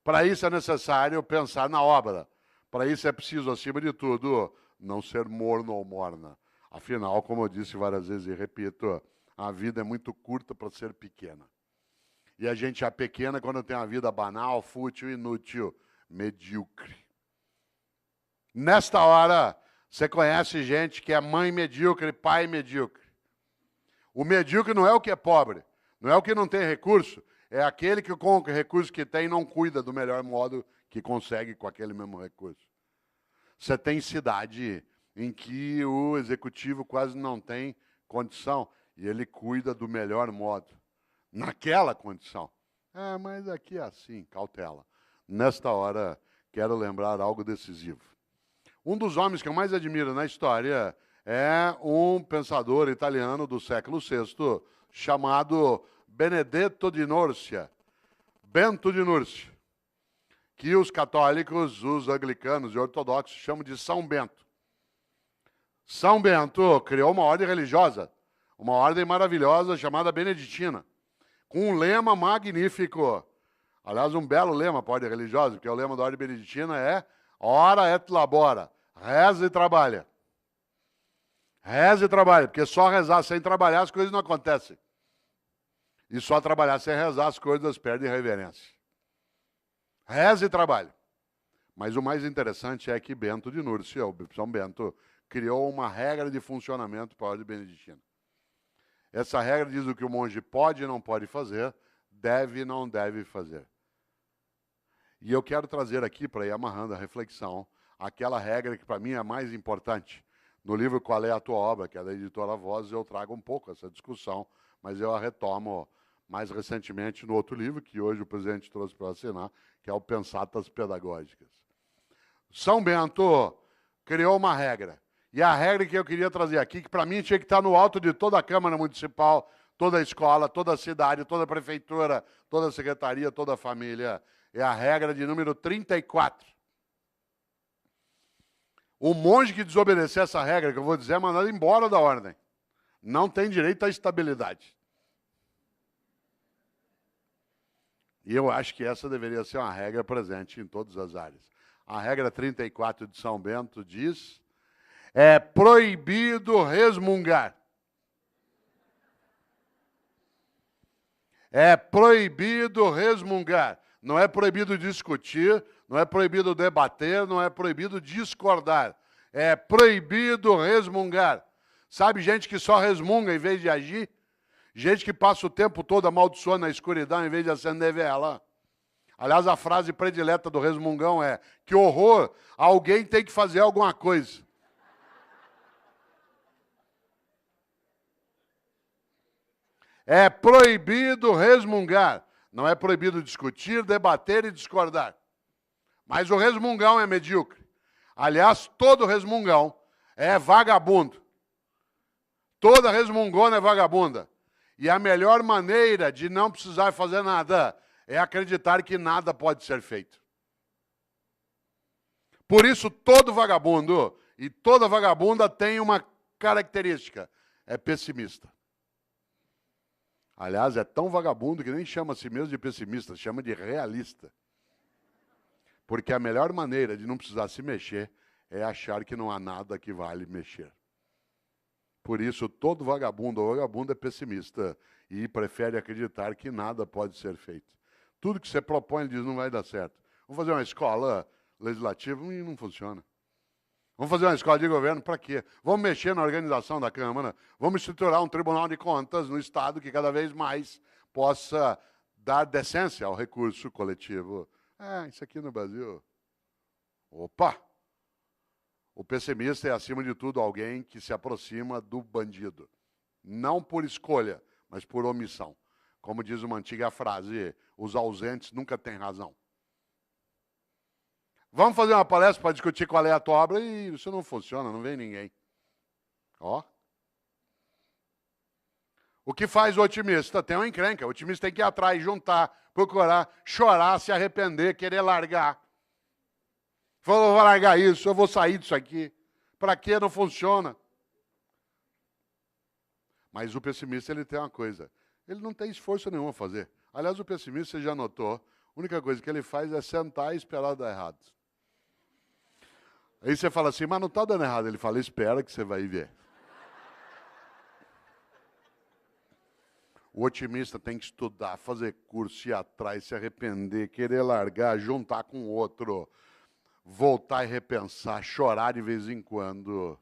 [SPEAKER 1] Para isso é necessário pensar na obra. Para isso é preciso, acima de tudo, não ser morno ou morna. Afinal, como eu disse várias vezes e repito, a vida é muito curta para ser pequena. E a gente é pequena quando tem uma vida banal, fútil, inútil, medíocre. Nesta hora, Você conhece gente que é mãe medíocre, pai medíocre. O medíocre não é o que é pobre, não é o que não tem recurso, é aquele que com o recurso que tem não cuida do melhor modo que consegue com aquele mesmo recurso. Você tem cidade em que o executivo quase não tem condição e ele cuida do melhor modo, naquela condição. Ah, mas aqui é assim, cautela. Nesta hora, quero lembrar algo decisivo. Um dos homens que eu mais admiro na história é um pensador italiano do século VI chamado Benedetto di Nursia, Bento de Núrcia, que os católicos, os anglicanos e ortodoxos chamam de São Bento. São Bento criou uma ordem religiosa, uma ordem maravilhosa chamada beneditina, com um lema magnífico. Aliás, um belo lema para a ordem religiosa, porque o lema da ordem beneditina é ora et labora, reza e trabalha. Reza e trabalha, porque só rezar sem trabalhar as coisas não acontecem. E só trabalhar sem rezar as coisas perdem reverência. Reza e trabalha. Mas o mais interessante é que Bento de Núrcia, o São Bento, criou uma regra de funcionamento para a ordem beneditina. Essa regra diz o que o monge pode e não pode fazer, deve e não deve fazer. E eu quero trazer aqui, para ir amarrando a reflexão, aquela regra que para mim é a mais importante. No livro Qual é a Tua Obra, que é da editora Voz, eu trago um pouco essa discussão, mas eu a retomo mais recentemente no outro livro, que hoje o presidente trouxe para assinar, que é o Pensatas Pedagógicas. São Bento criou uma regra. E a regra que eu queria trazer aqui, que para mim tinha que estar no alto de toda a Câmara Municipal, toda a escola, toda a cidade, toda a prefeitura, toda a secretaria, toda a família, é a regra de número 34. O monge que desobedecer essa regra, que eu vou dizer, é mandado embora da ordem. Não tem direito à estabilidade. E eu acho que essa deveria ser uma regra presente em todas as áreas. A regra 34 de São Bento diz: é proibido resmungar. É proibido resmungar. Não é proibido discutir, não é proibido debater, não é proibido discordar. É proibido resmungar. Sabe gente que só resmunga em vez de agir? Gente que passa o tempo todo amaldiçoando na escuridão em vez de acender vela. Aliás, a frase predileta do resmungão é: que horror, alguém tem que fazer alguma coisa. É proibido resmungar. Não é proibido discutir, debater e discordar. Mas o resmungão é medíocre. Aliás, todo resmungão é vagabundo. Toda resmungona é vagabunda. E a melhor maneira de não precisar fazer nada é acreditar que nada pode ser feito. Por isso, todo vagabundo e toda vagabunda tem uma característica: é pessimista. Aliás, é tão vagabundo que nem chama a si mesmo de pessimista, chama de realista. Porque a melhor maneira de não precisar se mexer é achar que não há nada que vale mexer. Por isso, todo vagabundo ou vagabunda é pessimista e prefere acreditar que nada pode ser feito. Tudo que você propõe, ele diz, não vai dar certo. Vamos fazer uma escola legislativa? E não funciona. Vamos fazer uma escola de governo? Para quê? Vamos mexer na organização da Câmara? Vamos estruturar um Tribunal de Contas no Estado que cada vez mais possa dar decência ao recurso coletivo. Isso aqui no Brasil. Opa! O pessimista é, acima de tudo, alguém que se aproxima do bandido. Não por escolha, mas por omissão. Como diz uma antiga frase, os ausentes nunca têm razão. Vamos fazer uma palestra para discutir qual é a tua obra? E isso não funciona, não vem ninguém. Ó. O que faz o otimista? Tem uma encrenca. O otimista tem que ir atrás, juntar, procurar, chorar, se arrepender, querer largar. Falou, vou largar isso, eu vou sair disso aqui. Para quê? Não funciona. Mas o pessimista, ele tem uma coisa. Ele não tem esforço nenhum a fazer. Aliás, o pessimista, você já notou, a única coisa que ele faz é sentar e esperar dar errado. Aí você fala assim, mas não está dando errado. Ele fala, espera que você vai ver. O otimista tem que estudar, fazer curso, ir atrás, se arrepender, querer largar, juntar com outro. voltar e repensar, chorar de vez em quando.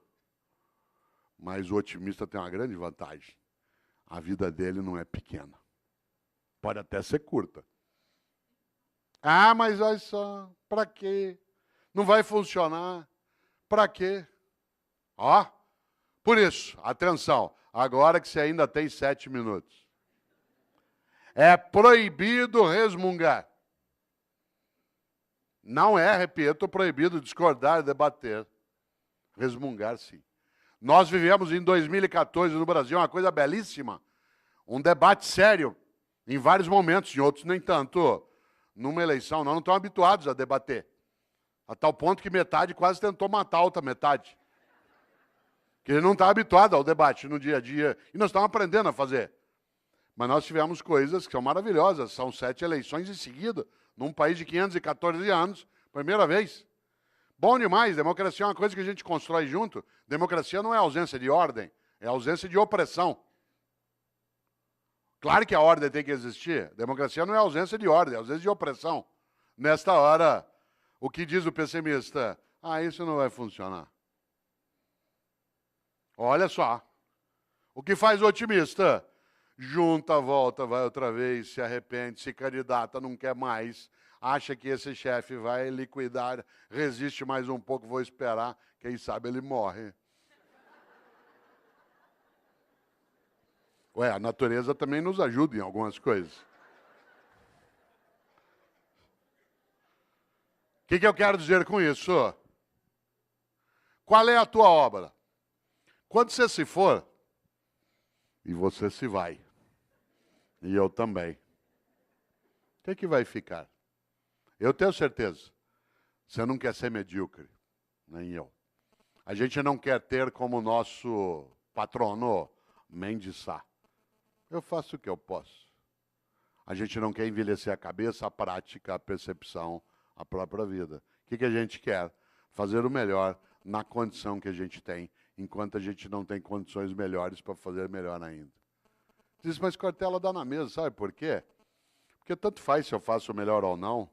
[SPEAKER 1] Mas o otimista tem uma grande vantagem. A vida dele não é pequena. Pode até ser curta. Ah, mas olha só, para quê? Não vai funcionar. Para quê? Ó, por isso, atenção, agora que você ainda tem 7 minutos. É proibido resmungar. Não é, repito, proibido discordar, debater. Resmungar, sim. Nós vivemos em 2014 no Brasil uma coisa belíssima, um debate sério, em vários momentos, em outros nem tanto. Numa eleição, nós não estamos habituados a debater. A tal ponto que metade quase tentou matar a outra metade. Que ele não está habituado ao debate no dia a dia. E nós estamos aprendendo a fazer. Mas nós tivemos coisas que são maravilhosas. São 7 eleições em seguida, num país de 514 anos, primeira vez. Bom demais, democracia é uma coisa que a gente constrói junto. Democracia não é ausência de ordem, é ausência de opressão. Claro que a ordem tem que existir. Democracia não é ausência de ordem, é ausência de opressão. Nesta hora, o que diz o pessimista? Ah, isso não vai funcionar. Olha só. O que faz o otimista? Junta, volta, vai outra vez, se arrepende, se candidata, não quer mais, acha que esse chefe vai liquidar, resiste mais um pouco, vou esperar, quem sabe ele morre. Ué, a natureza também nos ajuda em algumas coisas. O que eu quero dizer com isso? Qual é a tua obra? Quando você se for, e você se vai, e eu também, o que vai ficar? Eu tenho certeza, você não quer ser medíocre, nem eu. A gente não quer ter como nosso patrono Mendes Sá. Eu faço o que eu posso. A gente não quer envelhecer a cabeça, a prática, a percepção, a própria vida. O que a gente quer? Fazer o melhor na condição que a gente tem, enquanto a gente não tem condições melhores para fazer melhor ainda. Diz, mas Cortella dá na mesa, sabe por quê? Porque tanto faz se eu faço o melhor ou não,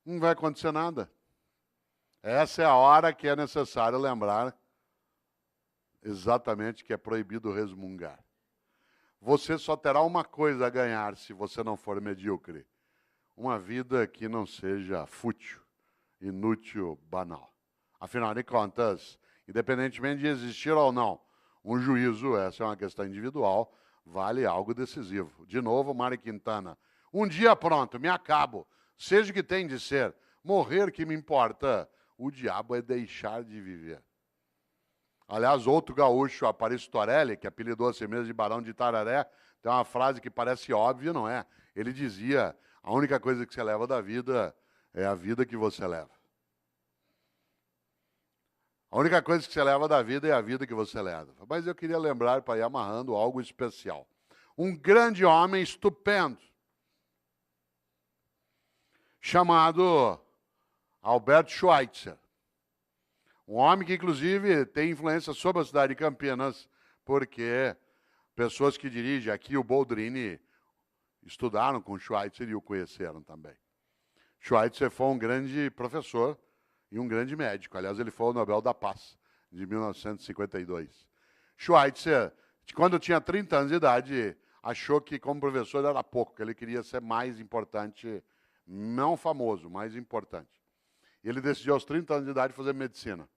[SPEAKER 1] não vai acontecer nada. Essa é a hora que é necessário lembrar exatamente que é proibido resmungar. Você só terá uma coisa a ganhar se você não for medíocre. Uma vida que não seja fútil, inútil, banal. Afinal de contas, independentemente de existir ou não, um juízo, essa é uma questão individual, vale algo decisivo. De novo, Mário Quintana. Um dia pronto, me acabo. Seja o que tem de ser. Morrer que me importa. O diabo é deixar de viver. Aliás, outro gaúcho, Aparício Torelli, que apelidou a si mesmo de Barão de Itararé, tem uma frase que parece óbvia, não é? Ele dizia, a única coisa que você leva da vida é a vida que você leva. A única coisa que você leva da vida é a vida que você leva. Mas eu queria lembrar, para ir amarrando, algo especial. Um grande homem estupendo, chamado Albert Schweitzer. Um homem que, inclusive, tem influência sobre a cidade de Campinas, porque pessoas que dirigem aqui, o Boldrini, estudaram com Schweitzer e o conheceram também. Schweitzer foi um grande professor e um grande médico. Aliás, ele foi o Nobel da Paz, de 1952. Schweitzer, quando tinha 30 anos de idade, achou que como professor era pouco, que ele queria ser mais importante, não famoso, mais importante. E ele decidiu aos 30 anos de idade fazer medicina.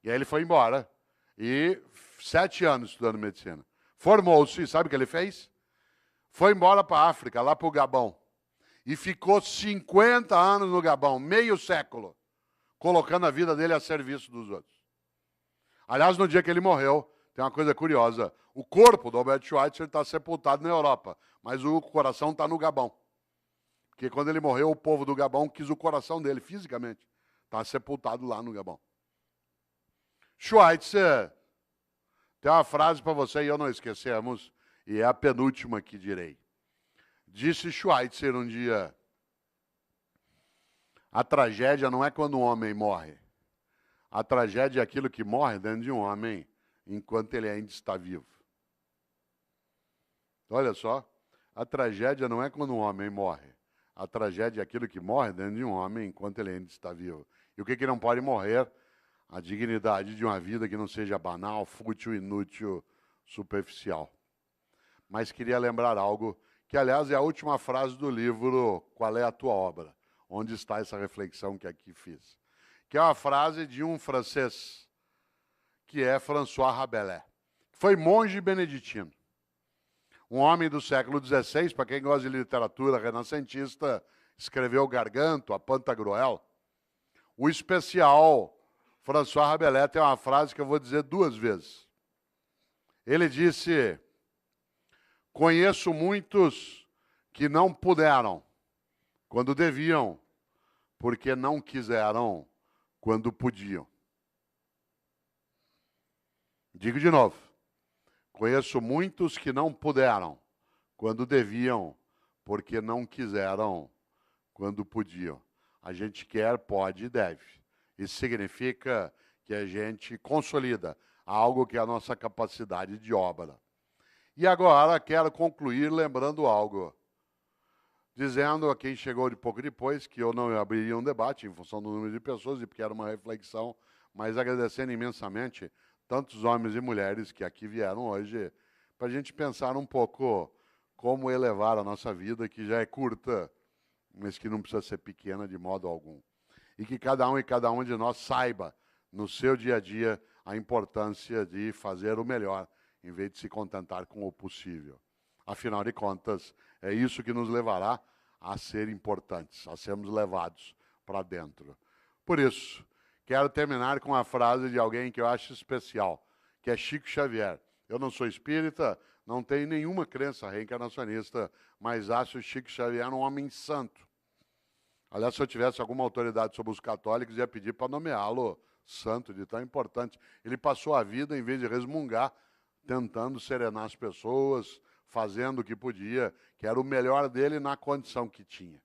[SPEAKER 1] E aí ele foi embora, e 7 anos estudando medicina. Formou-se, sabe o que ele fez? Foi embora para a África, lá para o Gabão. E ficou 50 anos no Gabão, meio século, colocando a vida dele a serviço dos outros. Aliás, no dia que ele morreu, tem uma coisa curiosa. O corpo do Albert Schweitzer está sepultado na Europa, mas o coração está no Gabão. Porque quando ele morreu, o povo do Gabão quis o coração dele, fisicamente. Está sepultado lá no Gabão. Schweitzer, tem uma frase para você e eu não esquecemos, e é a penúltima que direi. Disse Schweitzer um dia, a tragédia não é quando um homem morre. A tragédia é aquilo que morre dentro de um homem enquanto ele ainda está vivo. Olha só, a tragédia não é quando um homem morre. a tragédia é aquilo que morre dentro de um homem enquanto ele ainda está vivo. E o que não pode morrer? A dignidade de uma vida que não seja banal, fútil, inútil, superficial. Mas queria lembrar algo, que aliás é a última frase do livro Qual é a Tua Obra? Onde está essa reflexão que aqui fiz. Que é uma frase de um francês, que é François Rabelais, que foi monge beneditino. Um homem do século XVI, para quem gosta de literatura renascentista, escreveu Garganto, a Pantagruel. O especial François Rabelais tem uma frase que eu vou dizer 2 vezes. Ele disse: conheço muitos que não puderam quando deviam, porque não quiseram quando podiam. Digo de novo. Conheço muitos que não puderam quando deviam, porque não quiseram quando podiam. A gente quer, pode e deve. Isso significa que a gente consolida algo que é a nossa capacidade de obra. E agora quero concluir lembrando algo, dizendo a quem chegou de pouco depois que eu não abriria um debate em função do número de pessoas e porque era uma reflexão, mas agradecendo imensamente tantos homens e mulheres que aqui vieram hoje para a gente pensar um pouco como elevar a nossa vida, que já é curta, mas que não precisa ser pequena de modo algum. E que cada um e cada uma de nós saiba, no seu dia a dia, a importância de fazer o melhor, em vez de se contentar com o possível. Afinal de contas, é isso que nos levará a ser importantes, a sermos levados para dentro. Por isso, quero terminar com uma frase de alguém que eu acho especial, que é Chico Xavier. Eu não sou espírita, não tenho nenhuma crença reencarnacionista, mas acho o Chico Xavier um homem santo. Aliás, se eu tivesse alguma autoridade sobre os católicos, ia pedir para nomeá-lo santo, de tão importante. Ele passou a vida, em vez de resmungar, tentando serenar as pessoas, fazendo o que podia, que era o melhor dele na condição que tinha.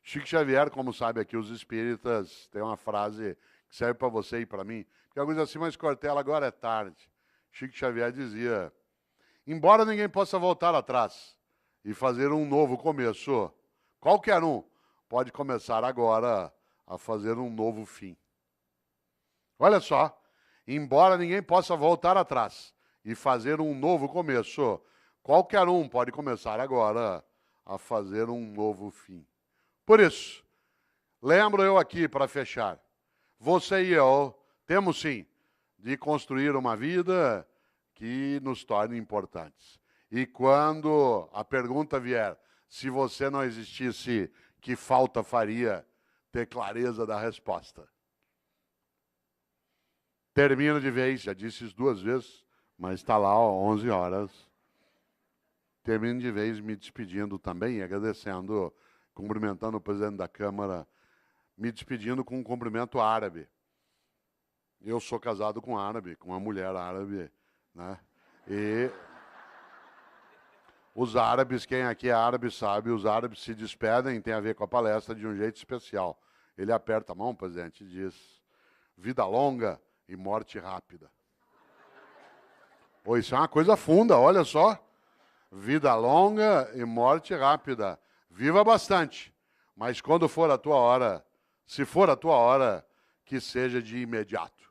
[SPEAKER 1] Chico Xavier, como sabe aqui os espíritas, tem uma frase que serve para você e para mim, que alguns dizem assim, mas Cortella, agora é tarde. Chico Xavier dizia, embora ninguém possa voltar atrás e fazer um novo começo, qualquer um pode começar agora a fazer um novo fim. Olha só, embora ninguém possa voltar atrás e fazer um novo começo, qualquer um pode começar agora a fazer um novo fim. Por isso, lembro eu aqui para fechar, você e eu temos sim de construir uma vida que nos torne importantes. E quando a pergunta vier, se você não existisse, que falta faria? Ter clareza da resposta. Termino de vez, já disse isso 2 vezes, mas está lá, ó, 11 horas. Termino de vez me despedindo também, agradecendo, cumprimentando o presidente da Câmara, me despedindo com um cumprimento árabe. Eu sou casado com um árabe, com uma mulher árabe, né? E os árabes, quem aqui é árabe sabe, os árabes se despedem, tem a ver com a palestra, de um jeito especial. Ele aperta a mão, presidente, e diz, vida longa e morte rápida. Pô, isso é uma coisa funda, olha só. Vida longa e morte rápida. Viva bastante, mas quando for a tua hora, se for a tua hora, que seja de imediato.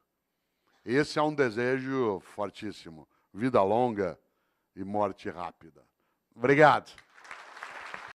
[SPEAKER 1] Esse é um desejo fortíssimo. Vida longa e morte rápida. Obrigado.